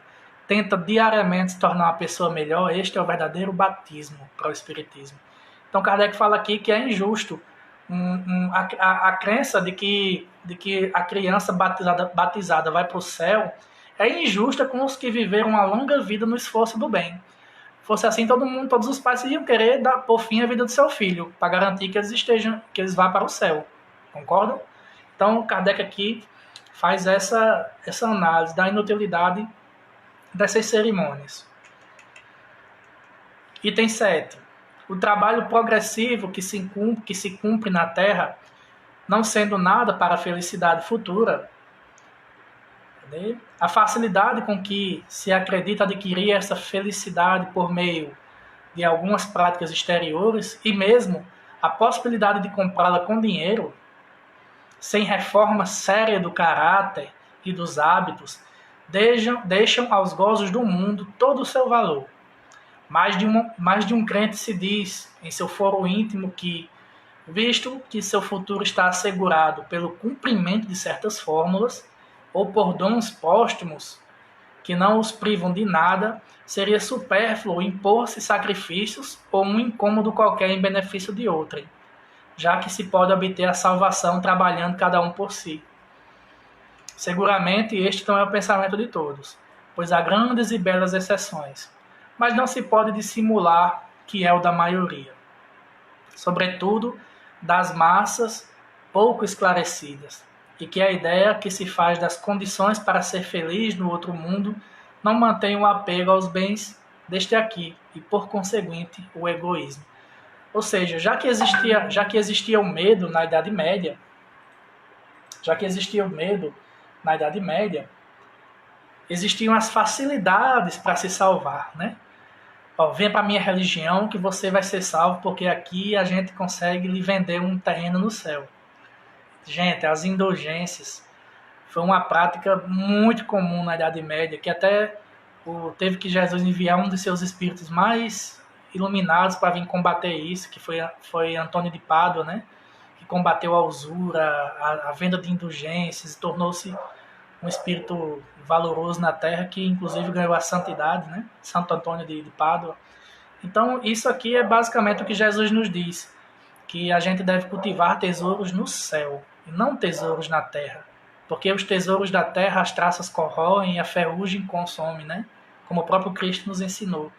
tenta diariamente se tornar uma pessoa melhor, este é o verdadeiro batismo para o Espiritismo. Então Kardec fala aqui que é injusto a crença de que a criança batizada vai para o céu é injusta com os que viveram uma longa vida no esforço do bem. Fosse assim, todos os pais iriam querer dar por fim a vida do seu filho, para garantir que eles vá para o céu. Concordam? Então, Kardec aqui faz essa análise da inutilidade dessas cerimônias. Item 7. O trabalho progressivo que se cumpre na Terra, não sendo nada para a felicidade futura, a facilidade com que se acredita adquirir essa felicidade por meio de algumas práticas exteriores e mesmo a possibilidade de comprá-la com dinheiro, sem reforma séria do caráter e dos hábitos, deixam aos gozos do mundo todo o seu valor. Mais de um crente se diz em seu foro íntimo que, visto que seu futuro está assegurado pelo cumprimento de certas fórmulas, ou por dons póstumos que não os privam de nada, seria supérfluo impor-se sacrifícios ou um incômodo qualquer em benefício de outrem, já que se pode obter a salvação trabalhando cada um por si. Seguramente este não é o pensamento de todos, pois há grandes e belas exceções, mas não se pode dissimular que é o da maioria, sobretudo das massas pouco esclarecidas, e que a ideia que se faz das condições para ser feliz no outro mundo não mantém o apego aos bens deste aqui e, por conseguinte, o egoísmo. Ou seja, já que existia o medo na Idade Média, existiam as facilidades para se salvar, né? Venha para a minha religião que você vai ser salvo, porque aqui a gente consegue lhe vender um terreno no céu. Gente, as indulgências foi uma prática muito comum na Idade Média, que até teve que Jesus enviar um dos seus espíritos mais iluminados para vir combater isso, que foi Antônio de Pádua, né? Que combateu a usura, a venda de indulgências, e tornou-se um espírito valoroso na Terra, que inclusive ganhou a santidade, né? Santo Antônio de Pádua. Então, isso aqui é basicamente o que Jesus nos diz, que a gente deve cultivar tesouros no céu, e não tesouros na terra. Porque os tesouros da terra, as traças corroem e a ferrugem consome, né? Como o próprio Cristo nos ensinou.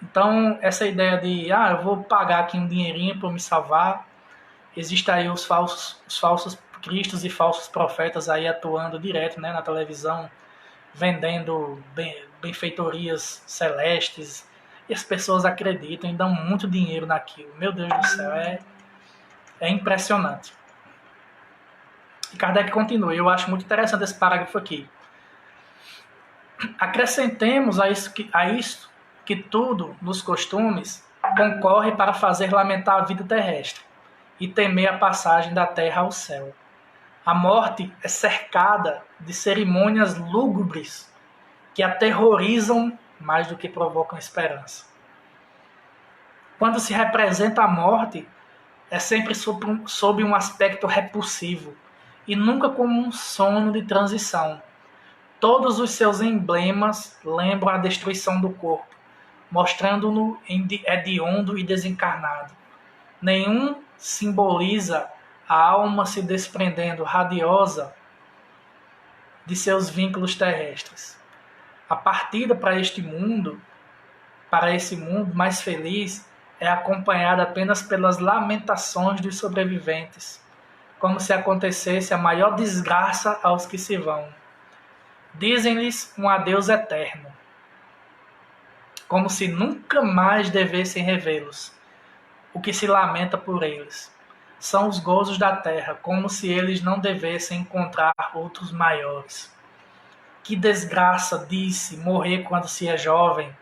Então, essa ideia de, eu vou pagar aqui um dinheirinho para me salvar, existem aí os falsos cristos e falsos profetas aí atuando direto, né, na televisão, vendendo benfeitorias celestes, e as pessoas acreditam e dão muito dinheiro naquilo. Meu Deus do céu, é impressionante. E Kardec continua, eu acho muito interessante esse parágrafo aqui. Acrescentemos a isto que tudo, nos costumes, concorre para fazer lamentar a vida terrestre e temer a passagem da terra ao céu. A morte é cercada de cerimônias lúgubres que aterrorizam mais do que provocam esperança. Quando se representa a morte, é sempre sob um aspecto repulsivo e nunca como um sono de transição. Todos os seus emblemas lembram a destruição do corpo, mostrando-no hediondo e desencarnado. Nenhum simboliza a alma se desprendendo radiosa de seus vínculos terrestres. A partida para esse mundo mais feliz, é acompanhada apenas pelas lamentações dos sobreviventes, como se acontecesse a maior desgraça aos que se vão. Dizem-lhes um adeus eterno, como se nunca mais devessem revê-los. o que se lamenta por eles. São os gozos da terra, como se eles não devessem encontrar outros maiores. Que desgraça, disse, morrer quando se é jovem,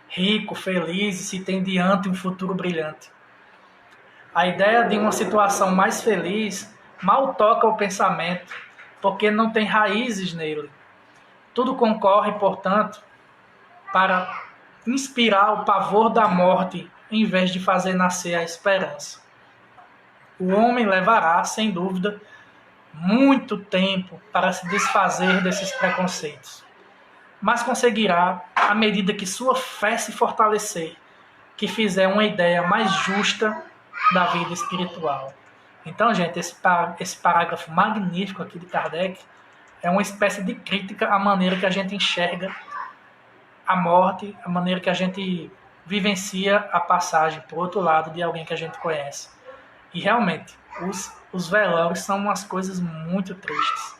rico, feliz e se tem diante um futuro brilhante. A ideia de uma situação mais feliz mal toca o pensamento, porque não tem raízes nele. Tudo concorre, portanto, para inspirar o pavor da morte, em vez de fazer nascer a esperança. O homem levará, sem dúvida, muito tempo para se desfazer desses preconceitos, mas conseguirá à medida que sua fé se fortalecer, que fizer uma ideia mais justa da vida espiritual. Então, gente, esse parágrafo magnífico aqui de Kardec é uma espécie de crítica à maneira que a gente enxerga a morte, a maneira que a gente vivencia a passagem para o outro lado de alguém que a gente conhece. E realmente, os velórios são umas coisas muito tristes.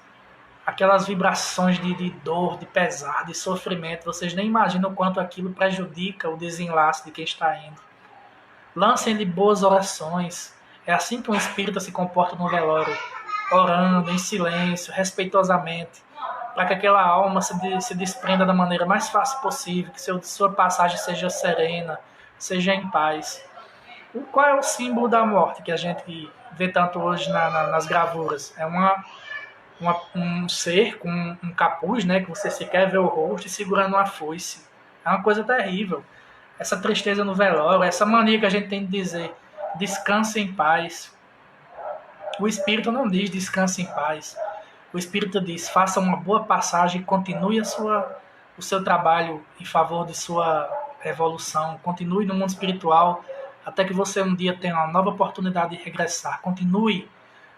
Aquelas vibrações de dor, de pesar, de sofrimento, vocês nem imaginam o quanto aquilo prejudica o desenlace de quem está indo. Lancem-lhe boas orações. É assim que um espírita se comporta no velório, orando em silêncio, respeitosamente, para que aquela alma se desprenda da maneira mais fácil possível, que sua passagem seja serena, seja em paz. Qual é o símbolo da morte que a gente vê tanto hoje nas gravuras? É um ser com um capuz, né, que você sequer vê o rosto e segurando uma foice. É uma coisa terrível. Essa tristeza no velório, essa mania que a gente tem de dizer descanse em paz. O Espírito não diz descanse em paz. O Espírito diz faça uma boa passagem e continue o seu trabalho em favor de sua evolução. Continue no mundo espiritual até que você um dia tenha uma nova oportunidade de regressar. Continue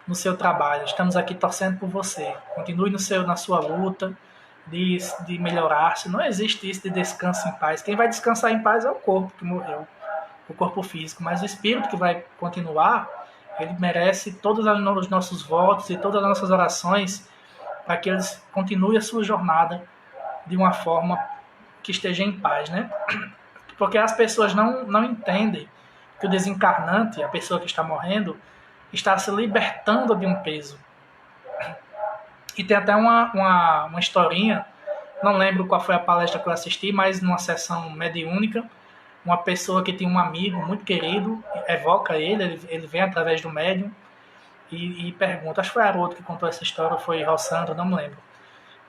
no seu trabalho. Estamos aqui torcendo por você. Continue na sua luta de melhorar-se. Não existe isso de descanso em paz. Quem vai descansar em paz é o corpo que morreu, o corpo físico. Mas o espírito que vai continuar, ele merece todos os nossos votos e todas as nossas orações para que eles continuem a sua jornada de uma forma que esteja em paz, né? Porque as pessoas não entendem que o desencarnante, a pessoa que está morrendo, está se libertando de um peso. E tem até uma historinha, não lembro qual foi a palestra que eu assisti, mas numa sessão mediúnica, uma pessoa que tem um amigo muito querido, evoca ele vem através do médium e pergunta, acho que foi Haroldo que contou essa história, ou foi Rossandro, não me lembro.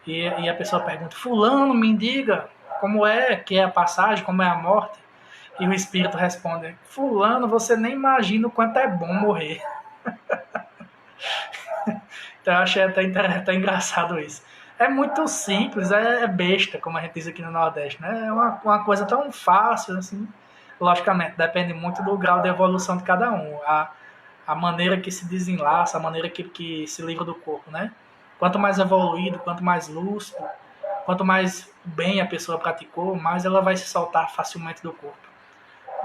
E a pessoa pergunta, fulano, me diga como é que é a passagem, como é a morte. E o espírito responde, fulano, você nem imagina o quanto é bom morrer. Então eu achei até engraçado isso. É muito simples, é besta, como a gente diz aqui no Nordeste, né? É uma coisa tão fácil, assim. Logicamente, depende muito do grau de evolução de cada um. A maneira que se desenlaça, a maneira que se livra do corpo, né? Quanto mais evoluído, quanto mais lúcido, quanto mais bem a pessoa praticou, mais ela vai se soltar facilmente do corpo.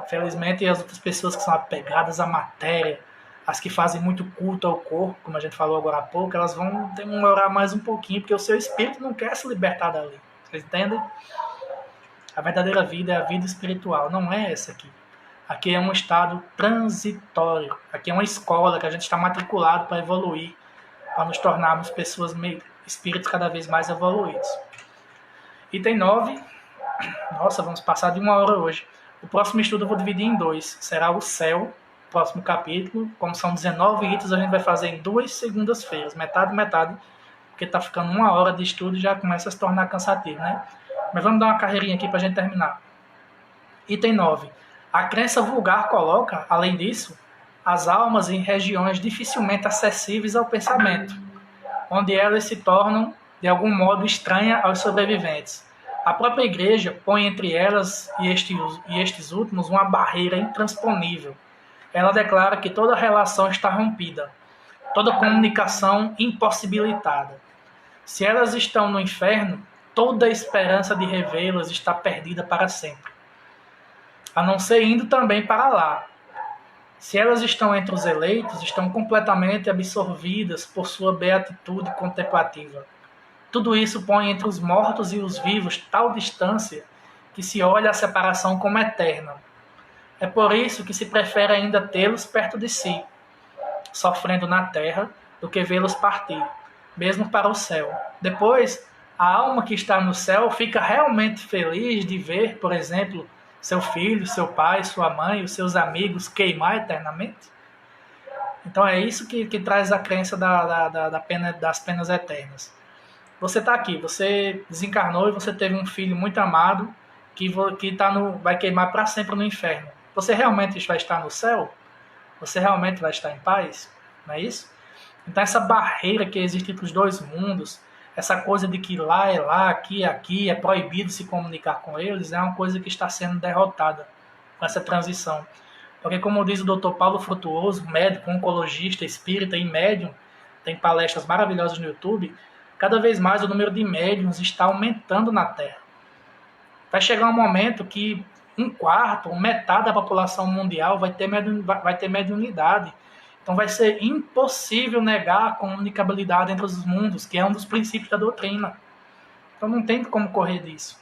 Infelizmente, as outras pessoas que são apegadas à matéria, as que fazem muito culto ao corpo, como a gente falou agora há pouco, elas vão demorar mais um pouquinho, porque o seu espírito não quer se libertar dali. Vocês entendem? A verdadeira vida é a vida espiritual, não é essa aqui. Aqui é um estado transitório. Aqui é uma escola que a gente está matriculado para evoluir, para nos tornarmos pessoas, espíritos cada vez mais evoluídos. Item 9. Nossa, vamos passar de 1 hora hoje. O próximo estudo eu vou dividir em 2. Será o céu, próximo capítulo. Como são 19 itens, a gente vai fazer em 2 segundas-feiras. Metade, porque está ficando 1 hora de estudo e já começa a se tornar cansativo, né? Mas vamos dar uma carreirinha aqui para a gente terminar. Item 9. A crença vulgar coloca, além disso, as almas em regiões dificilmente acessíveis ao pensamento, onde elas se tornam, de algum modo, estranhas aos sobreviventes. A própria igreja põe entre elas e estes últimos uma barreira intransponível. Ela declara que toda relação está rompida, toda comunicação impossibilitada. Se elas estão no inferno, toda a esperança de revê-las está perdida para sempre, a não ser indo também para lá. Se elas estão entre os eleitos, estão completamente absorvidas por sua beatitude contemplativa. Tudo isso põe entre os mortos e os vivos tal distância que se olha a separação como eterna. É por isso que se prefere ainda tê-los perto de si, sofrendo na terra, do que vê-los partir, mesmo para o céu. Depois, a alma que está no céu fica realmente feliz de ver, por exemplo, seu filho, seu pai, sua mãe, os seus amigos queimar eternamente. Então é isso que traz a crença das penas eternas. Você está aqui, você desencarnou e você teve um filho muito amado que vai queimar para sempre no inferno. Você realmente vai estar no céu? Você realmente vai estar em paz? Não é isso? Então essa barreira que existe entre os dois mundos, essa coisa de que lá é lá, aqui é aqui, é proibido se comunicar com eles, é uma coisa que está sendo derrotada com essa transição. Porque como diz o Dr. Paulo Frutuoso, médico, oncologista, espírita e médium, tem palestras maravilhosas no YouTube, cada vez mais o número de médiums está aumentando na Terra. Vai chegar um momento que um quarto, metade da população mundial vai ter mediunidade. Então vai ser impossível negar a comunicabilidade entre os mundos, que é um dos princípios da doutrina. Então não tem como correr disso.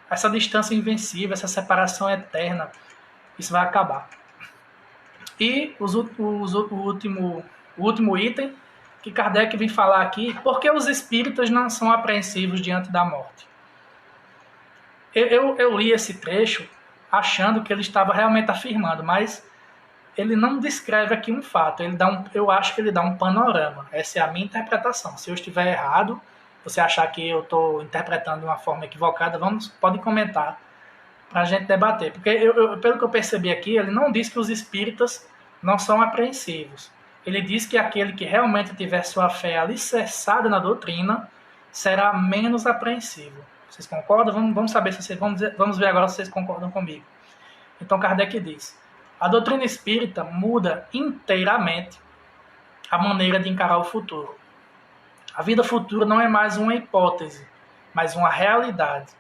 Essa distância invencível, essa separação eterna, isso vai acabar. E o último item que Kardec vem falar aqui, por que os espíritas não são apreensivos diante da morte? Eu li esse trecho achando que ele estava realmente afirmando, mas ele não descreve aqui um fato, eu acho que ele dá um panorama. Essa é a minha interpretação. Se eu estiver errado, você achar que eu estou interpretando de uma forma equivocada, pode comentar para a gente debater. Porque, pelo que eu percebi aqui, ele não diz que os espíritas não são apreensivos. Ele diz que aquele que realmente tiver sua fé alicerçada na doutrina será menos apreensivo. Vocês concordam? Vamos saber se vocês vamos ver agora se vocês concordam comigo. Então Kardec diz: a doutrina espírita muda inteiramente a maneira de encarar o futuro. A vida futura não é mais uma hipótese, mas uma realidade.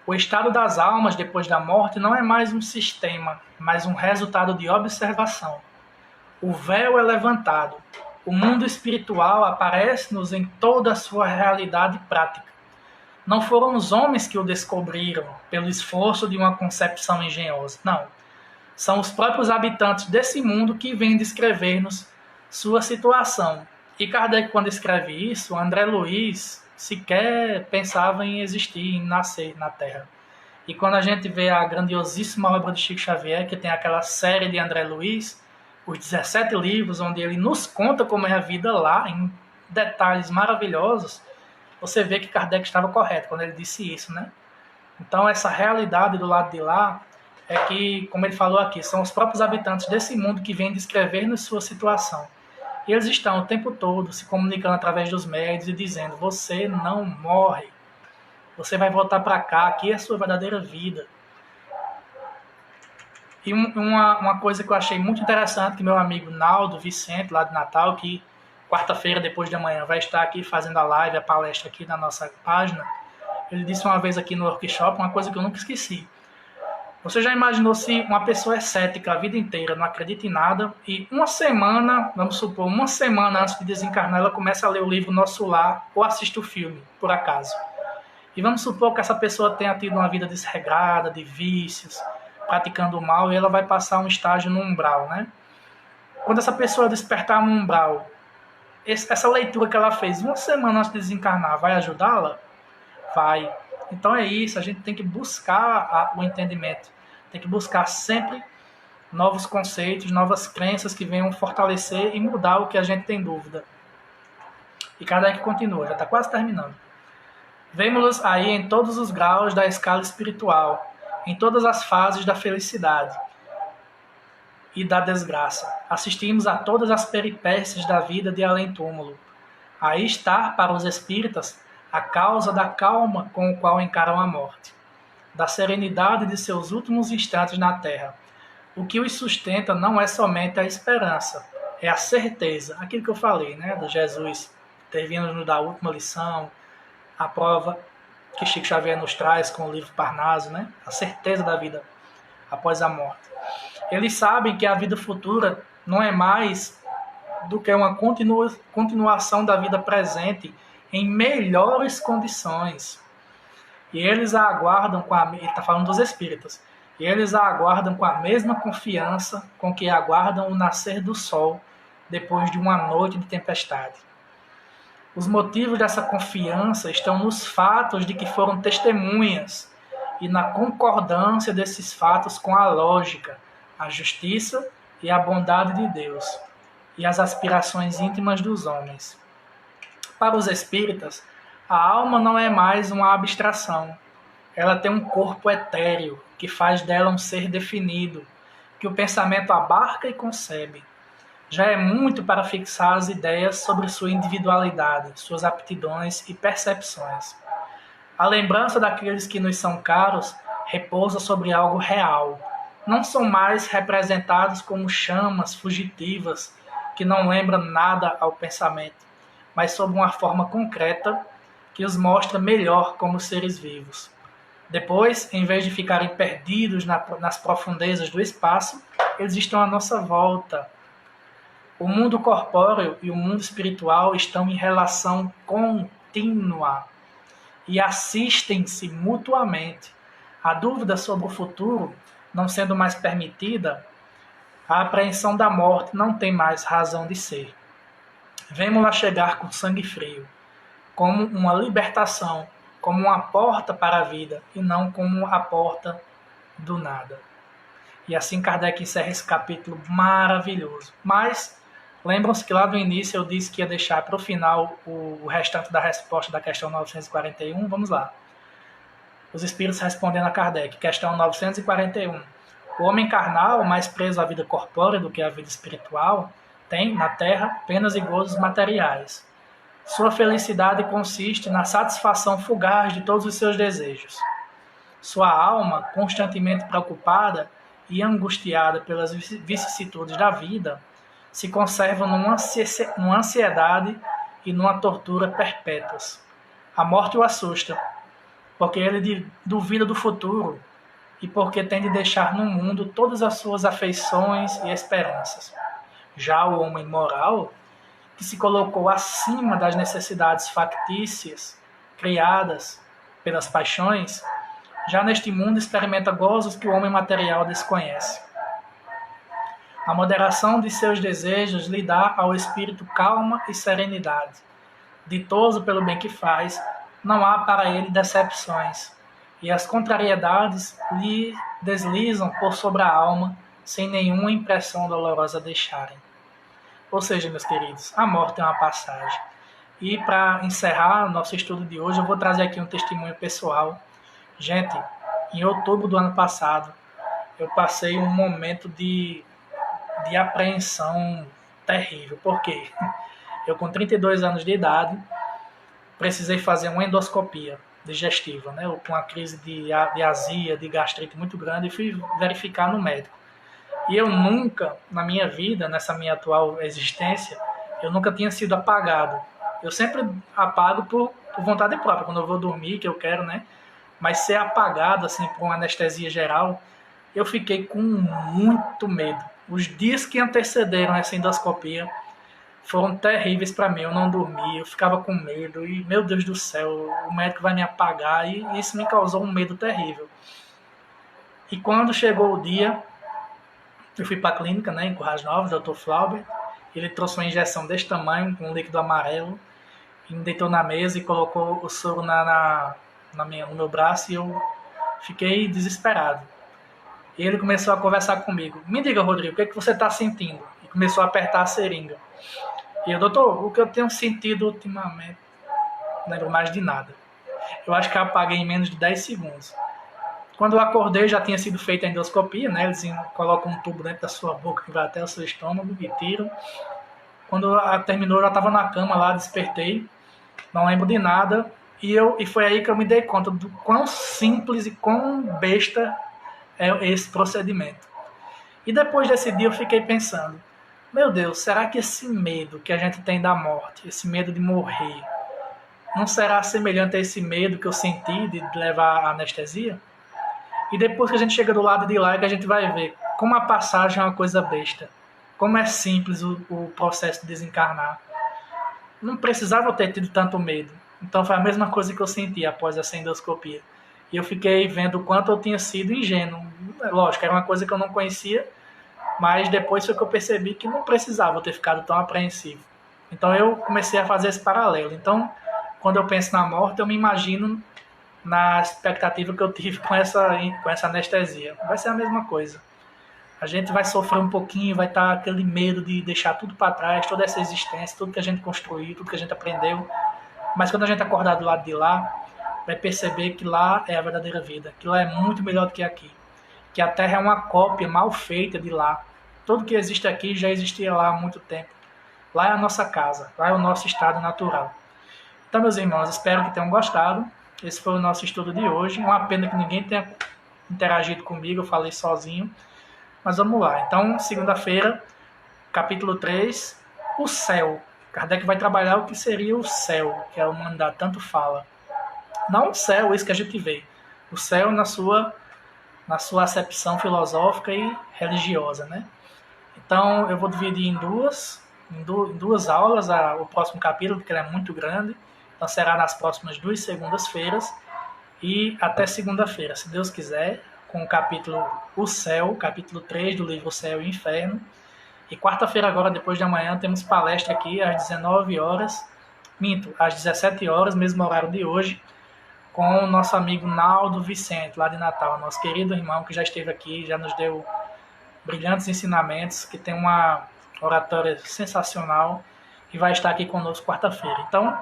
O estado das almas depois da morte não é mais um sistema, mas um resultado de observação. O véu é levantado. O mundo espiritual aparece-nos em toda a sua realidade prática. Não foram os homens que o descobriram pelo esforço de uma concepção engenhosa. Não. São os próprios habitantes desse mundo que vêm descrever-nos sua situação. E Kardec, quando escreve isso, André Luiz sequer pensava em existir, em nascer na Terra. E quando a gente vê a grandiosíssima obra de Chico Xavier, que tem aquela série de André Luiz, os 17 livros, onde ele nos conta como é a vida lá, em detalhes maravilhosos, você vê que Kardec estava correto quando ele disse isso, né? Então essa realidade do lado de lá é que, como ele falou aqui, são os próprios habitantes desse mundo que vêm descrever-nos sua situação. E eles estão o tempo todo se comunicando através dos médios e dizendo: você não morre, você vai voltar para cá, aqui é a sua verdadeira vida. E uma coisa que eu achei muito interessante, que meu amigo Naldo Vicente, lá de Natal, que quarta-feira, depois de amanhã, vai estar aqui fazendo a live, a palestra aqui na nossa página, ele disse uma vez aqui no workshop uma coisa que eu nunca esqueci. Você já imaginou se uma pessoa é cética a vida inteira, não acredita em nada, e uma semana, vamos supor, uma semana antes de desencarnar, ela começa a ler o livro Nosso Lar ou assiste o filme, por acaso. E vamos supor que essa pessoa tenha tido uma vida desregrada, de vícios, praticando o mal, e ela vai passar um estágio no umbral, né? Quando essa pessoa despertar no umbral, essa leitura que ela fez uma semana antes de desencarnar, vai ajudá-la? Vai. Então é isso, a gente tem que buscar o entendimento, tem que buscar sempre novos conceitos, novas crenças que venham fortalecer e mudar o que a gente tem dúvida. E Kardec continua, já está quase terminando. Vemo-los aí em todos os graus da escala espiritual, em todas as fases da felicidade e da desgraça. Assistimos a todas as peripécias da vida de além-túmulo. Aí está, para os espíritas, a causa da calma com o qual encaram a morte, da serenidade de seus últimos instantes na terra. O que os sustenta não é somente a esperança, é a certeza. Aquilo que eu falei, né, de Jesus ter vindo nos dar a última lição, a prova que Chico Xavier nos traz com o livro Parnaso, né, a certeza da vida após a morte. Eles sabem que a vida futura não é mais do que uma continuação da vida presente em melhores condições. E eles a aguardam ele está falando dos espíritas, e eles a aguardam com a mesma confiança com que aguardam o nascer do sol depois de uma noite de tempestade. Os motivos dessa confiança estão nos fatos de que foram testemunhas e na concordância desses fatos com a lógica, a justiça e a bondade de Deus e as aspirações íntimas dos homens. Para os espíritas, a alma não é mais uma abstração. Ela tem um corpo etéreo que faz dela um ser definido, que o pensamento abarca e concebe. Já é muito para fixar as ideias sobre sua individualidade, suas aptidões e percepções. A lembrança daqueles que nos são caros repousa sobre algo real. Não são mais representados como chamas fugitivas que não lembram nada ao pensamento, mas sob uma forma concreta que os mostra melhor como seres vivos. Depois, em vez de ficarem perdidos nas profundezas do espaço, eles estão à nossa volta. O mundo corpóreo e o mundo espiritual estão em relação contínua e assistem-se mutuamente. A dúvida sobre o futuro, não sendo mais permitida, a apreensão da morte não tem mais razão de ser. Vemo-la chegar com sangue frio, como uma libertação, como uma porta para a vida e não como a porta do nada. E assim Kardec encerra esse capítulo maravilhoso. Mas lembram-se que lá no início eu disse que ia deixar para o final o restante da resposta da questão 941. Vamos lá. Os espíritos respondendo a Kardec. Questão 941. O homem carnal, mais preso à vida corpórea do que à vida espiritual, tem, na Terra, penas e gozos materiais. Sua felicidade consiste na satisfação fugaz de todos os seus desejos. Sua alma, constantemente preocupada e angustiada pelas vicissitudes da vida, se conserva numa ansiedade e numa tortura perpétuas. A morte o assusta, porque ele duvida do futuro e porque tem de deixar no mundo todas as suas afeições e esperanças. Já o homem moral, que se colocou acima das necessidades factícias criadas pelas paixões, já neste mundo experimenta gozos que o homem material desconhece. A moderação de seus desejos lhe dá ao espírito calma e serenidade. Ditoso pelo bem que faz, não há para ele decepções, e as contrariedades lhe deslizam por sobre a alma, sem nenhuma impressão dolorosa deixarem. Ou seja, meus queridos, a morte é uma passagem. E para encerrar o nosso estudo de hoje, eu vou trazer aqui um testemunho pessoal. Gente, em outubro do ano passado, eu passei um momento de apreensão terrível. Por quê? Eu, com 32 anos de idade, precisei fazer uma endoscopia digestiva, né? Eu, com uma crise de azia, de gastrite muito grande, e fui verificar no médico. E eu nunca, na minha vida, nessa minha atual existência, eu nunca tinha sido apagado. Eu sempre apago por vontade própria, quando eu vou dormir, que eu quero, né? Mas ser apagado, assim, por uma anestesia geral, eu fiquei com muito medo. Os dias que antecederam essa endoscopia foram terríveis para mim. Eu não dormia, eu ficava com medo. E, meu Deus do céu, o médico vai me apagar. E isso me causou um medo terrível. E quando chegou o dia, eu fui para a clínica, né, em Currais Novos, Dr. Flaubert. Ele trouxe uma injeção desse tamanho, com um líquido amarelo, e me deitou na mesa e colocou o soro no meu braço, e eu fiquei desesperado. E ele começou a conversar comigo. Me diga, Rodrigo, o que é que você está sentindo? E começou a apertar a seringa. E eu, doutor, o que eu tenho sentido ultimamente? Não lembro mais de nada. Eu acho que eu apaguei em menos de 10 segundos. Quando eu acordei, já tinha sido feita a endoscopia, né? Eles colocam um tubo dentro da sua boca que vai até o seu estômago e tiram. Quando terminou, eu já estava na cama lá, despertei. Não lembro de nada. E foi aí que eu me dei conta do quão simples e quão besta é esse procedimento. E depois desse dia eu fiquei pensando, meu Deus, será que esse medo que a gente tem da morte, esse medo de morrer, não será semelhante a esse medo que eu senti de levar a anestesia? E depois que a gente chega do lado de lá, que a gente vai ver como a passagem é uma coisa besta, como é simples o processo de desencarnar. Não precisava ter tido tanto medo. Então foi a mesma coisa que eu senti após essa endoscopia. E eu fiquei vendo o quanto eu tinha sido ingênuo. lógico, era uma coisa que eu não conhecia, mas depois foi que eu percebi que não precisava ter ficado tão apreensivo. Então eu comecei a fazer esse paralelo. Então, quando eu penso na morte, eu me imagino na expectativa que eu tive com essa anestesia. Vai ser a mesma coisa. A gente vai sofrer um pouquinho, vai estar aquele medo de deixar tudo para trás, toda essa existência, tudo que a gente construiu, tudo que a gente aprendeu. Mas quando a gente acordar do lado de lá, vai perceber que lá é a verdadeira vida, que lá é muito melhor do que aqui, que a Terra é uma cópia mal feita de lá. Tudo que existe aqui já existia lá há muito tempo. Lá é a nossa casa, lá é o nosso estado natural. Então, meus irmãos, espero que tenham gostado. Esse foi o nosso estudo de hoje. Uma pena que ninguém tenha interagido comigo, eu falei sozinho. Mas vamos lá. Então, segunda-feira, capítulo 3, o céu. Kardec vai trabalhar o que seria o céu, que a humanidade tanto fala. Não o céu, isso que a gente vê. O céu na sua acepção filosófica e religiosa, né? Então, eu vou dividir em duas aulas o próximo capítulo, porque ele é muito grande. Então, será nas próximas 2 segundas-feiras e até segunda-feira, se Deus quiser, com o capítulo O Céu, capítulo 3 do livro O Céu e o Inferno. E quarta-feira agora, depois de amanhã, temos palestra aqui às 19 horas, às 17 horas, mesmo horário de hoje, com o nosso amigo Naldo Vicente, lá de Natal, nosso querido irmão que já esteve aqui, já nos deu brilhantes ensinamentos, que tem uma oratória sensacional e vai estar aqui conosco quarta-feira. Então,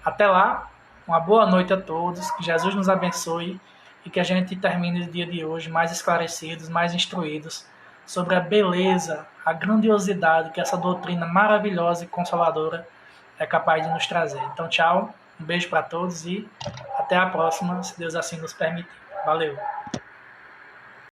até lá, uma boa noite a todos, que Jesus nos abençoe e que a gente termine o dia de hoje mais esclarecidos, mais instruídos sobre a beleza, a grandiosidade que essa doutrina maravilhosa e consoladora é capaz de nos trazer. Então, tchau, um beijo para todos e até a próxima, se Deus assim nos permitir. Valeu!